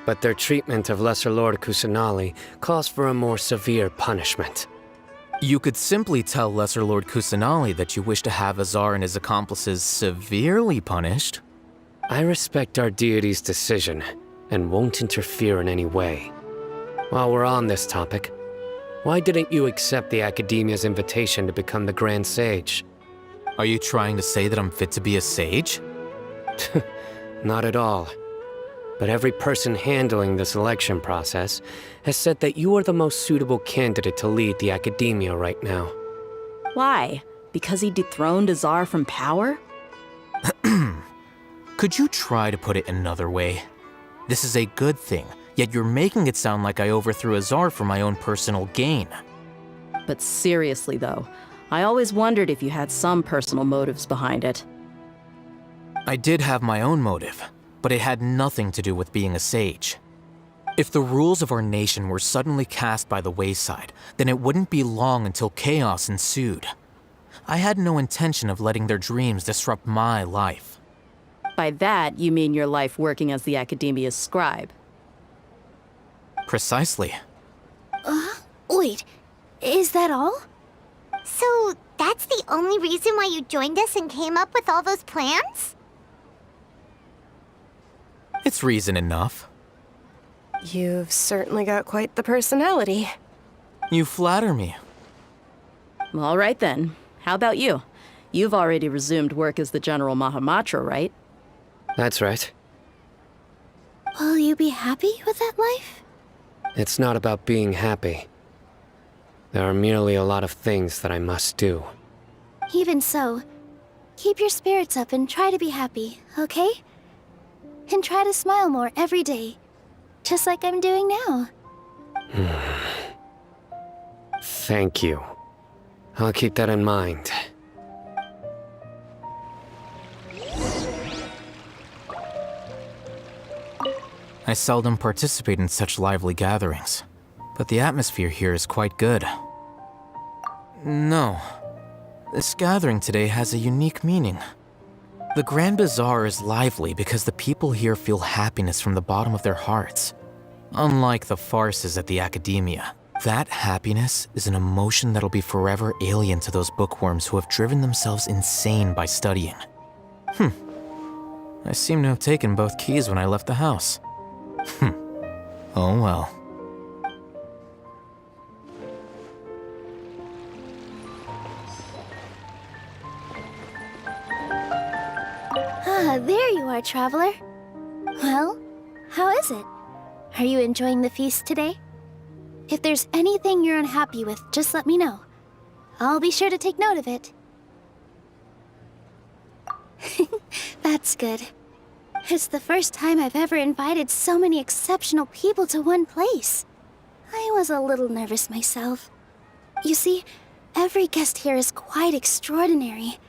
but their treatment of Lesser Lord Kusanali calls for a more severe punishment. You could simply tell Lesser Lord Kusanali that you wish to have Azar and his accomplices severely punished. I respect our deity's decision, and won't interfere in any way. While we're on this topic, why didn't you accept the Academia's invitation to become the Grand Sage? Are you trying to say that I'm fit to be a sage? Not at all. But every person handling the selection process has said that you are the most suitable candidate to lead the Academia right now. Why? Because he dethroned Azar from power? Could you try to put it another way? This is a good thing, yet you're making it sound like I overthrew Azar for my own personal gain. But seriously, though, I always wondered if you had some personal motives behind it. I did have my own motive, but it had nothing to do with being a sage. If the rules of our nation were suddenly cast by the wayside, then it wouldn't be long until chaos ensued. I had no intention of letting their dreams disrupt my life. By that, you mean your life working as the Academia's scribe. Precisely. Wait, is that all? So, that's the only reason why you joined us and came up with all those plans? It's reason enough. You've certainly got quite the personality. You flatter me. All right then. How about you? You've already resumed work as the General Mahamatra, right? That's right. Will you be happy with that life? It's not about being happy. There are merely a lot of things that I must do. Even so, keep your spirits up and try to be happy, okay? And try to smile more every day, just like I'm doing now. Thank you. I'll keep that in mind. I seldom participate in such lively gatherings, but the atmosphere here is quite good. No, this gathering today has a unique meaning. The Grand Bazaar is lively because the people here feel happiness from the bottom of their hearts. Unlike the farces at the academia, that happiness is an emotion that'll be forever alien to those bookworms who have driven themselves insane by studying. I seem to have taken both keys when I left the house. Oh well. Ah, there you are, traveler. Well, how is it? Are you enjoying the feast today? If there's anything you're unhappy with, just let me know. I'll be sure to take note of it. That's good. It's the first time I've ever invited so many exceptional people to one place. I was a little nervous myself. You see, every guest here is quite extraordinary.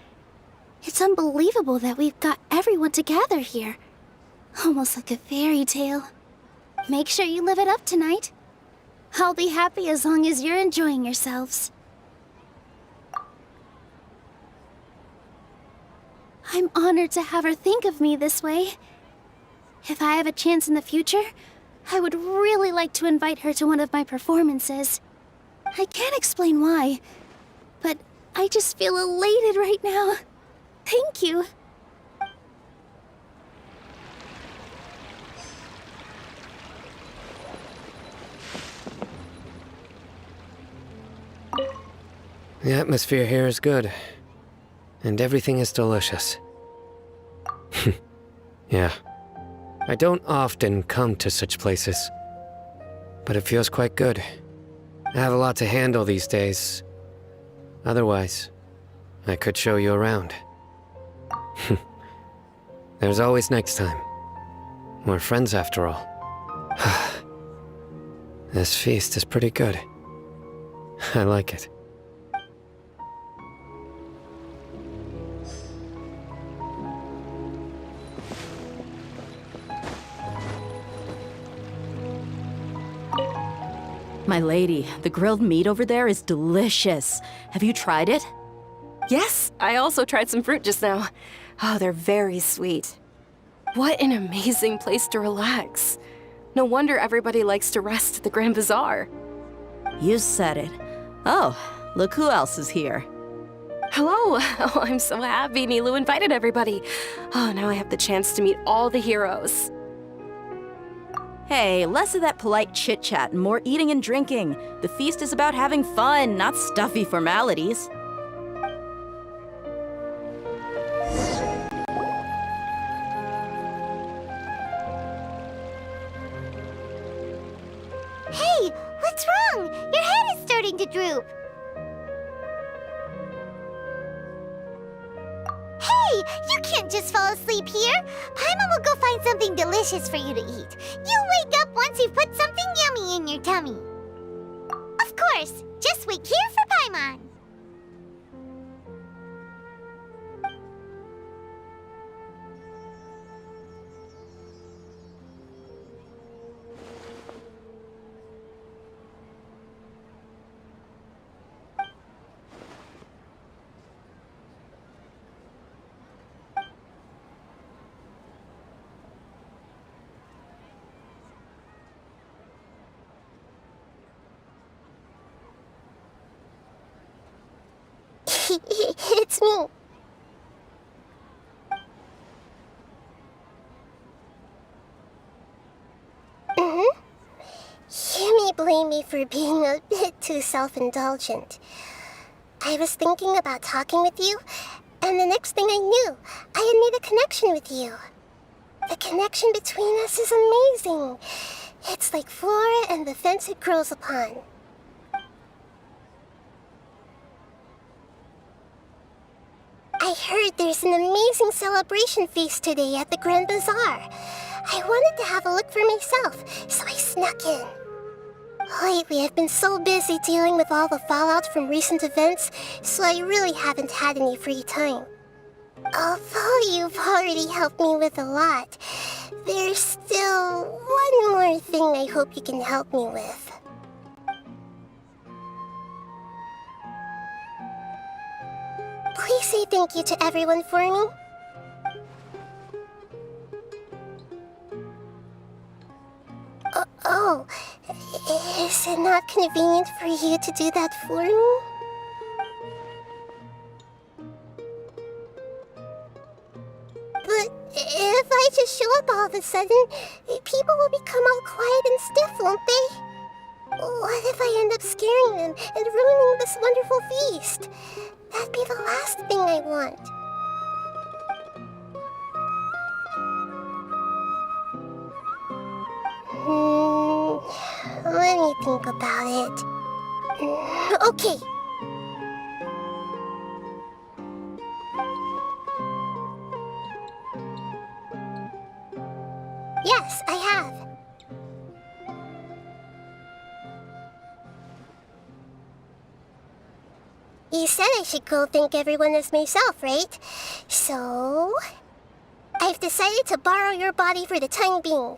It's unbelievable that we've got everyone together here. Almost like a fairy tale. Make sure you live it up tonight. I'll be happy as long as you're enjoying yourselves. I'm honored to have her think of me this way. If I have a chance in the future, I would really like to invite her to one of my performances. I can't explain why, but I just feel elated right now. Thank you. The atmosphere here is good, and everything is delicious. Yeah. I don't often come to such places, but it feels quite good. I have a lot to handle these days. Otherwise, I could show you around. There's always next time. We're friends after all. This feast is pretty good. I like it. My lady, the grilled meat over there is delicious. Have you tried it? Yes, I also tried some fruit just now. Oh, they're very sweet. What an amazing place to relax. No wonder everybody likes to rest at the Grand Bazaar. You said it. Oh, look who else is here. Hello. Oh, I'm so happy Nilou invited everybody. Oh, now I have the chance to meet all the heroes. Hey, less of that polite chit-chat and more eating and drinking. The feast is about having fun, not stuffy formalities. Hey, what's wrong? Your head is starting to droop. Hey, you can't just fall asleep here. Paimon will go find something delicious for you to eat. You'll wake up once you've put something yummy in your tummy. Of course, just wait here for Paimon. It's me. You may blame me for being a bit too self-indulgent. I was thinking about talking with you, and the next thing I knew, I had made a connection with you. The connection between us is amazing. It's like flora and the fence it grows upon. I heard there's an amazing celebration feast today at the Grand Bazaar. I wanted to have a look for myself, so I snuck in. Lately, I've been so busy dealing with all the fallout from recent events, so I really haven't had any free time. Although you've already helped me with a lot, there's still one more thing I hope you can help me with. Please say thank you to everyone for me. not convenient for you to do that for me? But if I just show up all of a sudden, people will become all quiet and stiff, won't they? What if I end up scaring them and ruining this wonderful feast? That'd be the last thing I want. Let me think about it. Okay. Yes, I have. You said I should go thank everyone as myself, right? So... I've decided to borrow your body for the time being.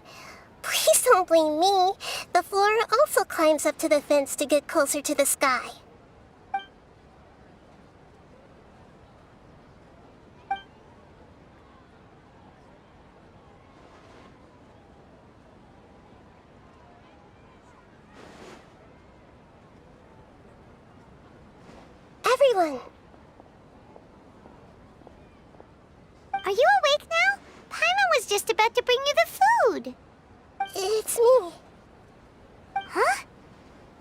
Please don't blame me. The flora also climbs up to the fence to get closer to the sky. Everyone! Are you awake now? Paimon was just about to bring you the food. It's me. Huh?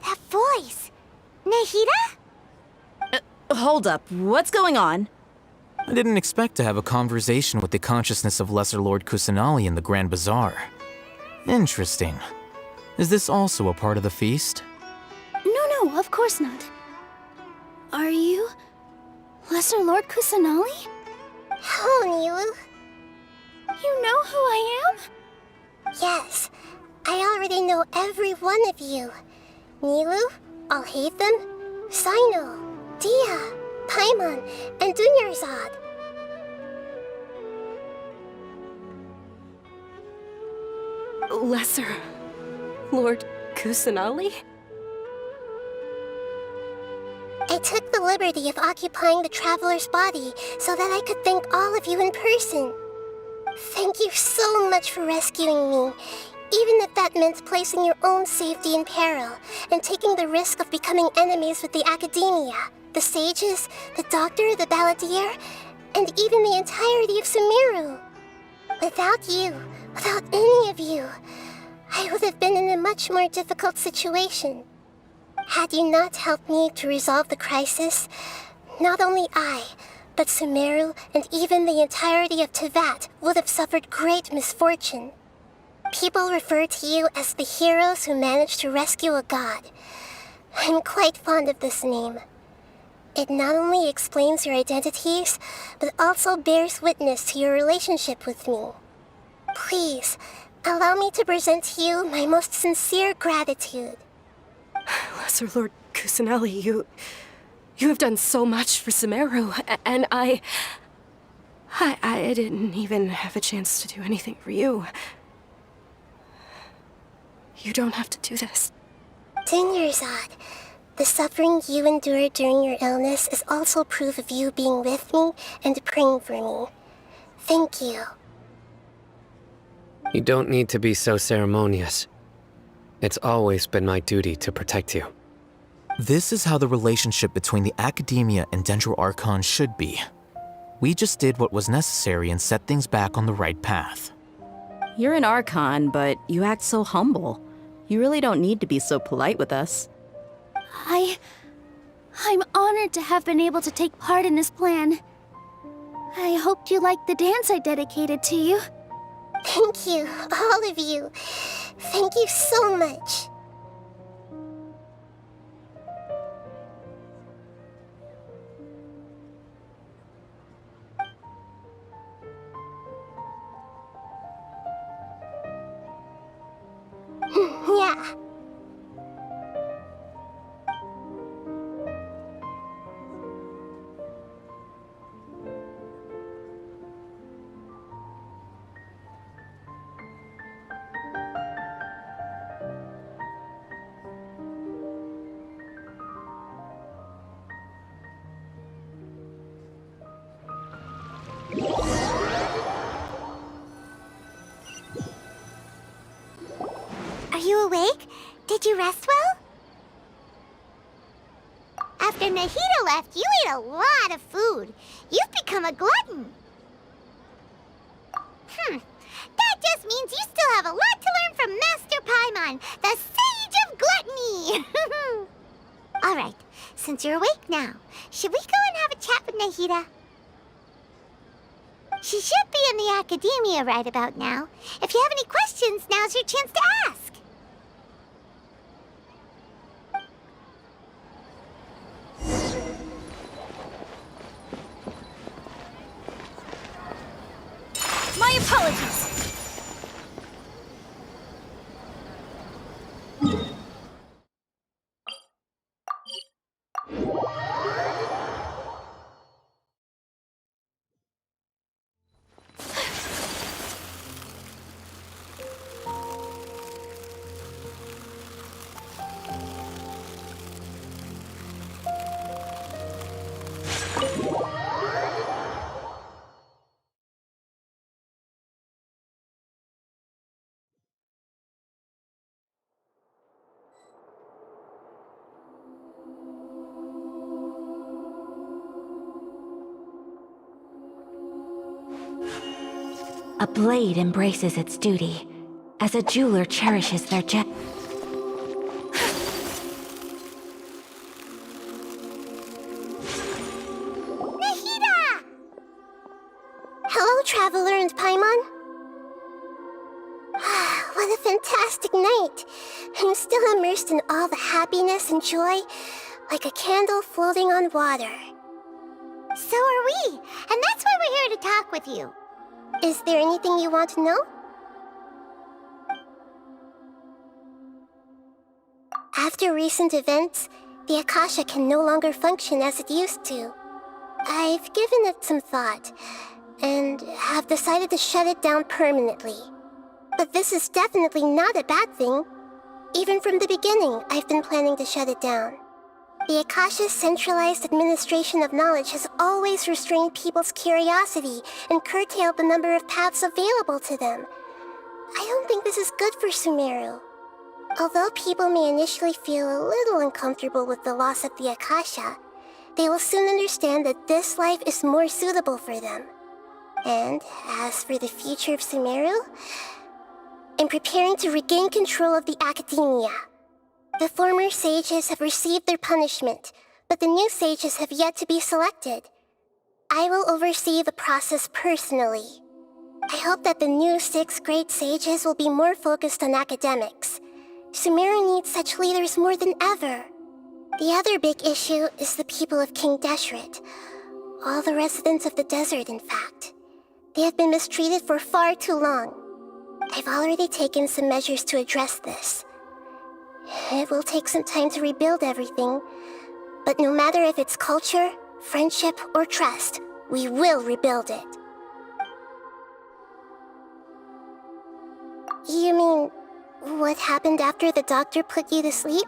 That voice. Nahida? Hold up. What's going on? I didn't expect to have a conversation with the consciousness of Lesser Lord Kusanali in the Grand Bazaar. Interesting. Is this also a part of the feast? No, of course not. Are you... Lesser Lord Kusanali? Hello, Nilu. You know who I am? Yes, I already know every one of you. Nilu, Alhaitham, Sino, Dia, Paimon, and Dunyarzad. Lesser Lord Kusanali? I took the liberty of occupying the traveler's body so that I could thank all of you in person. Thank you so much for rescuing me, even if that meant placing your own safety in peril and taking the risk of becoming enemies with the academia, the sages, the doctor, the balladeer, and even the entirety of Sumeru. Without you, without any of you, I would have been in a much more difficult situation. Had you not helped me to resolve the crisis, not only I, but Sumeru and even the entirety of Tevat would have suffered great misfortune. People refer to you as the heroes who managed to rescue a god. I'm quite fond of this name. It not only explains your identities, but also bears witness to your relationship with me. Please, allow me to present to you my most sincere gratitude. Lesser Lord Kusanali, you have done so much for Sumeru, and I didn't even have a chance to do anything for you. You don't have to do this. Dunyarzad, the suffering you endured during your illness is also proof of you being with me and praying for me. Thank you. You don't need to be so ceremonious. It's always been my duty to protect you. This is how the relationship between the Academia and Dendro Archon should be. We just did what was necessary and set things back on the right path. You're an Archon, but you act so humble. You really don't need to be so polite with us. I'm honored to have been able to take part in this plan. I hoped you liked the dance I dedicated to you. Thank you, all of you. Thank you so much. Yeah. After Nahida left, you ate a lot of food. You've become a glutton. That just means you still have a lot to learn from Master Paimon, the Sage of Gluttony! Alright, since you're awake now, should we go and have a chat with Nahida? She should be in the academia right about now. If you have any questions, now's your chance to ask. My apologies! A blade embraces its duty, as a jeweler cherishes their gem. Nahida! Hello, Traveler and Paimon. What a fantastic night. I'm still immersed in all the happiness and joy, like a candle floating on water. So are we, and that's why we're here to talk with you. Is there anything you want to know? After recent events, the Akasha can no longer function as it used to. I've given it some thought, and have decided to shut it down permanently. But this is definitely not a bad thing. Even from the beginning, I've been planning to shut it down. The Akasha's centralized administration of knowledge has always restrained people's curiosity and curtailed the number of paths available to them. I don't think this is good for Sumeru. Although people may initially feel a little uncomfortable with the loss of the Akasha, they will soon understand that this life is more suitable for them. And as for the future of Sumeru, I'm preparing to regain control of the academia. The former sages have received their punishment, but the new sages have yet to be selected. I will oversee the process personally. I hope that the new 6 great sages will be more focused on academics. Sumeru needs such leaders more than ever. The other big issue is the people of King Deshret. All the residents of the desert, in fact. They have been mistreated for far too long. I've already taken some measures to address this. It will take some time to rebuild everything, but no matter if it's culture, friendship, or trust, we will rebuild it. You mean, what happened after the doctor put you to sleep?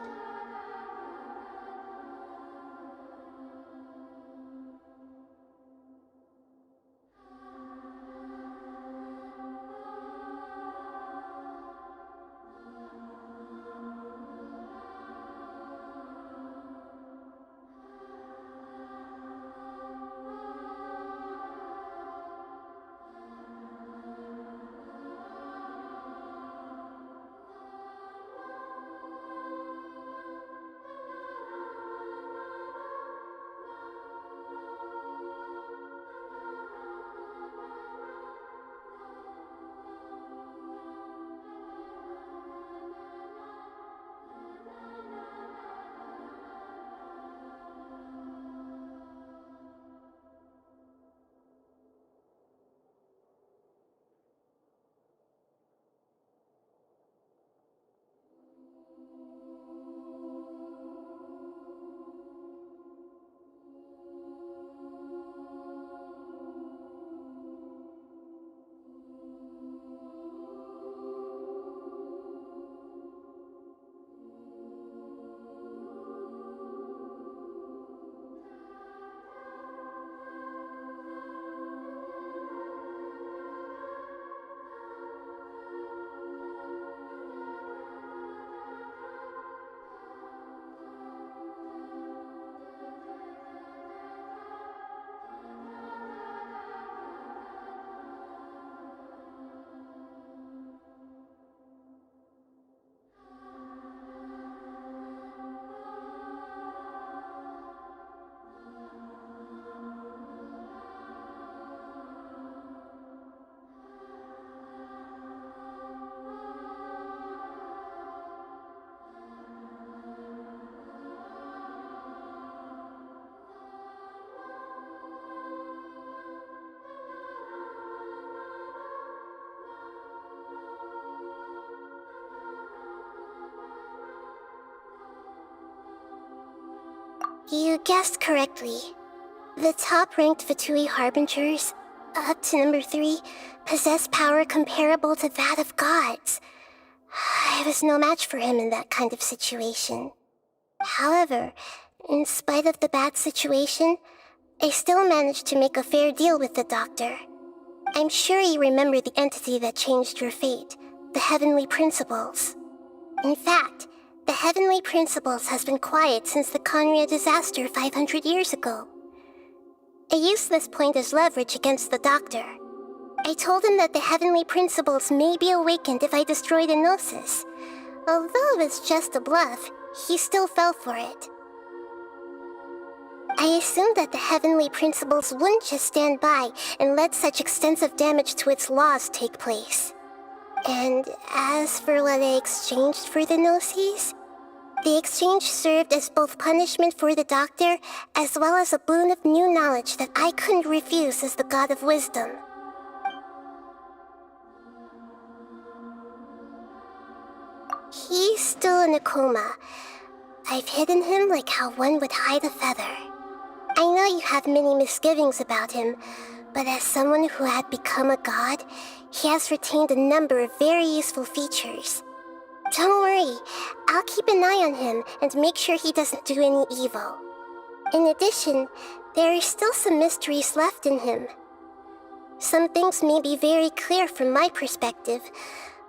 You guessed correctly. The top-ranked Fatui Harbingers, up to number 3, possess power comparable to that of gods. I was no match for him in that kind of situation. However, in spite of the bad situation, I still managed to make a fair deal with the doctor. I'm sure you remember the entity that changed your fate, the Heavenly Principles. In fact, the Heavenly Principles has been quiet since the Conria disaster 500 years ago. I used this point as leverage against the doctor. I told him that the Heavenly Principles may be awakened if I destroy the Gnosis. Although it's just a bluff, he still fell for it. I assumed that the Heavenly Principles wouldn't just stand by and let such extensive damage to its laws take place. And as for what I exchanged for the Gnosis, the exchange served as both punishment for the doctor as well as a boon of new knowledge that I couldn't refuse as the God of Wisdom. He's still in a coma. I've hidden him like how one would hide a feather. I know you have many misgivings about him, but as someone who had become a god, he has retained a number of very useful features. Don't worry, I'll keep an eye on him and make sure he doesn't do any evil. In addition, there are still some mysteries left in him. Some things may be very clear from my perspective,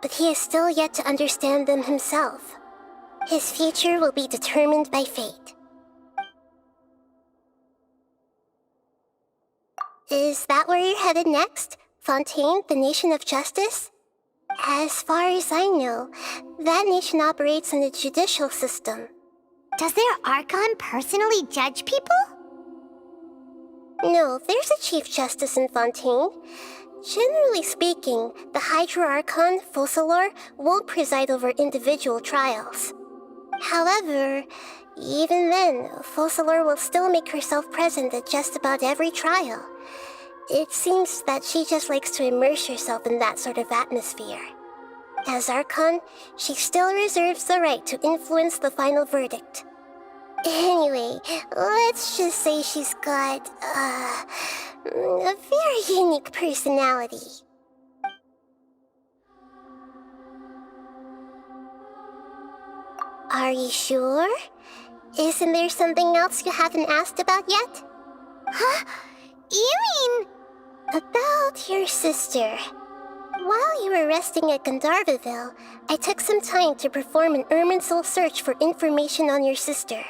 but he is still yet to understand them himself. His future will be determined by fate. Is that where you're headed next? Fontaine, the Nation of Justice? As far as I know, that nation operates in a judicial system. Does their Archon personally judge people? No, there's a Chief Justice in Fontaine. Generally speaking, the Hydra Archon, Focalor, won't preside over individual trials. However, even then, Focalor will still make herself present at just about every trial. It seems that she just likes to immerse herself in that sort of atmosphere. As Archon, she still reserves the right to influence the final verdict. Anyway, let's just say she's got, a very unique personality. Are you sure? Isn't there something else you haven't asked about yet? Huh? You mean... About your sister. While you were resting at Gandharvaville, I took some time to perform an Irminsul search for information on your sister.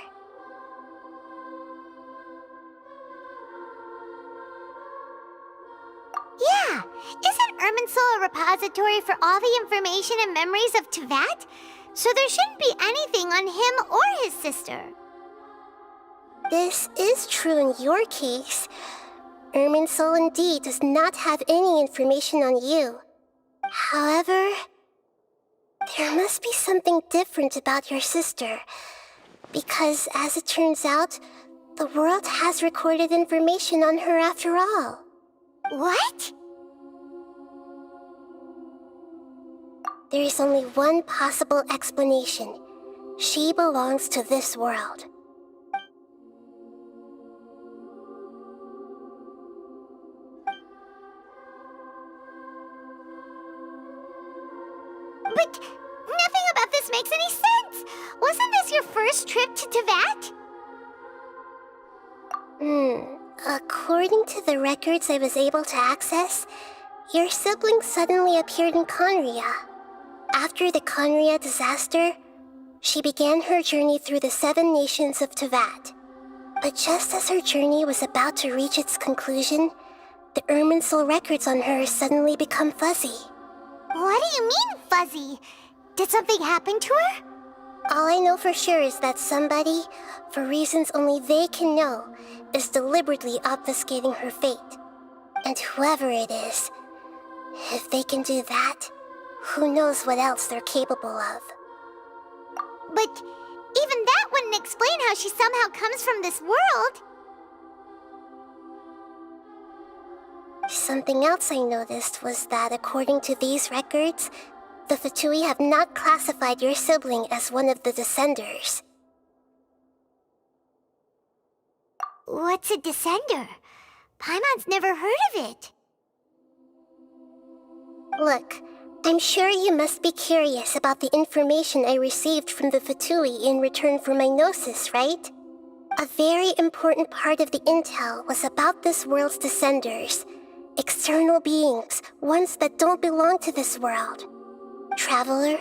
Yeah! Isn't Irminsul a repository for all the information and memories of Teyvat? So there shouldn't be anything on him or his sister. This is true in your case. Irminsul indeed does not have any information on you. However, there must be something different about your sister. Because as it turns out, the world has recorded information on her after all. What? There is only one possible explanation. She belongs to this world. But nothing about this makes any sense! Wasn't this your first trip to Teyvat? According to the records I was able to access, your sibling suddenly appeared in Conria. After the Conria disaster, she began her journey through the 7 nations of Teyvat. But just as her journey was about to reach its conclusion, the Irminsul records on her suddenly become fuzzy. What do you mean, fuzzy? Did something happen to her? All I know for sure is that somebody, for reasons only they can know, is deliberately obfuscating her fate. And whoever it is, if they can do that, who knows what else they're capable of. But even that wouldn't explain how she somehow comes from this world. Something else I noticed was that according to these records, the Fatui have not classified your sibling as one of the Descenders. What's a descender? Paimon's never heard of it. Look, I'm sure you must be curious about the information I received from the Fatui in return for my gnosis, right? A very important part of the intel was about this world's descenders. External beings, ones that don't belong to this world. Traveler,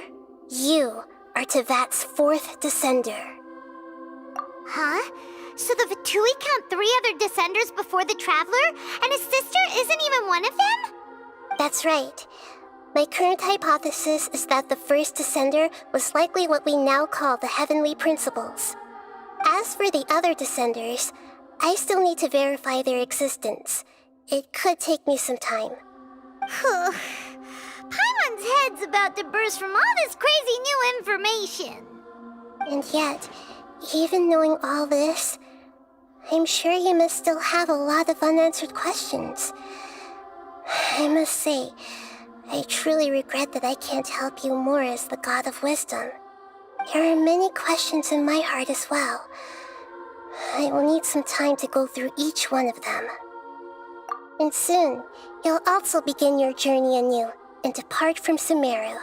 you are Tevat's 4th descender. Huh? So the Fatui count 3 other descenders before the Traveler, and his sister isn't even one of them? That's right. My current hypothesis is that the first descender was likely what we now call the Heavenly Principles. As for the other descenders, I still need to verify their existence. It could take me some time. Paimon's head's about to burst from all this crazy new information. And yet, even knowing all this, I'm sure you must still have a lot of unanswered questions. I must say, I truly regret that I can't help you more as the God of Wisdom. There are many questions in my heart as well. I will need some time to go through each one of them. And soon, you'll also begin your journey anew and depart from Sumeru.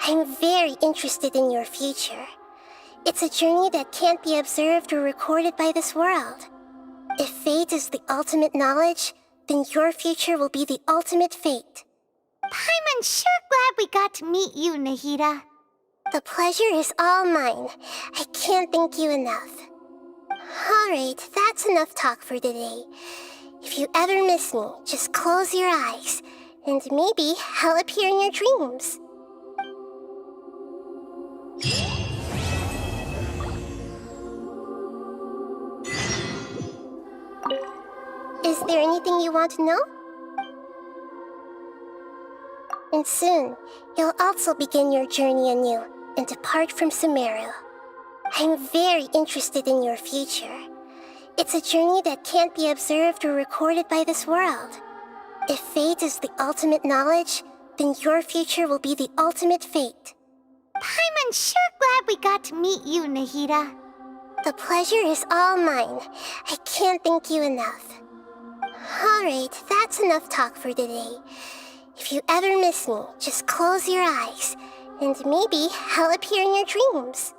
I'm very interested in your future. It's a journey that can't be observed or recorded by this world. If fate is the ultimate knowledge, then your future will be the ultimate fate. Paimon's sure glad we got to meet you, Nahida. The pleasure is all mine. I can't thank you enough. Alright, that's enough talk for today. If you ever miss me, just close your eyes, and maybe I'll appear in your dreams. Is there anything you want to know? And soon, you'll also begin your journey anew and depart from Sumeru. I'm very interested in your future. It's a journey that can't be observed or recorded by this world. If fate is the ultimate knowledge, then your future will be the ultimate fate. Paimon's sure glad we got to meet you, Nahida. The pleasure is all mine. I can't thank you enough. Alright, that's enough talk for today. If you ever miss me, just close your eyes, and maybe I'll appear in your dreams.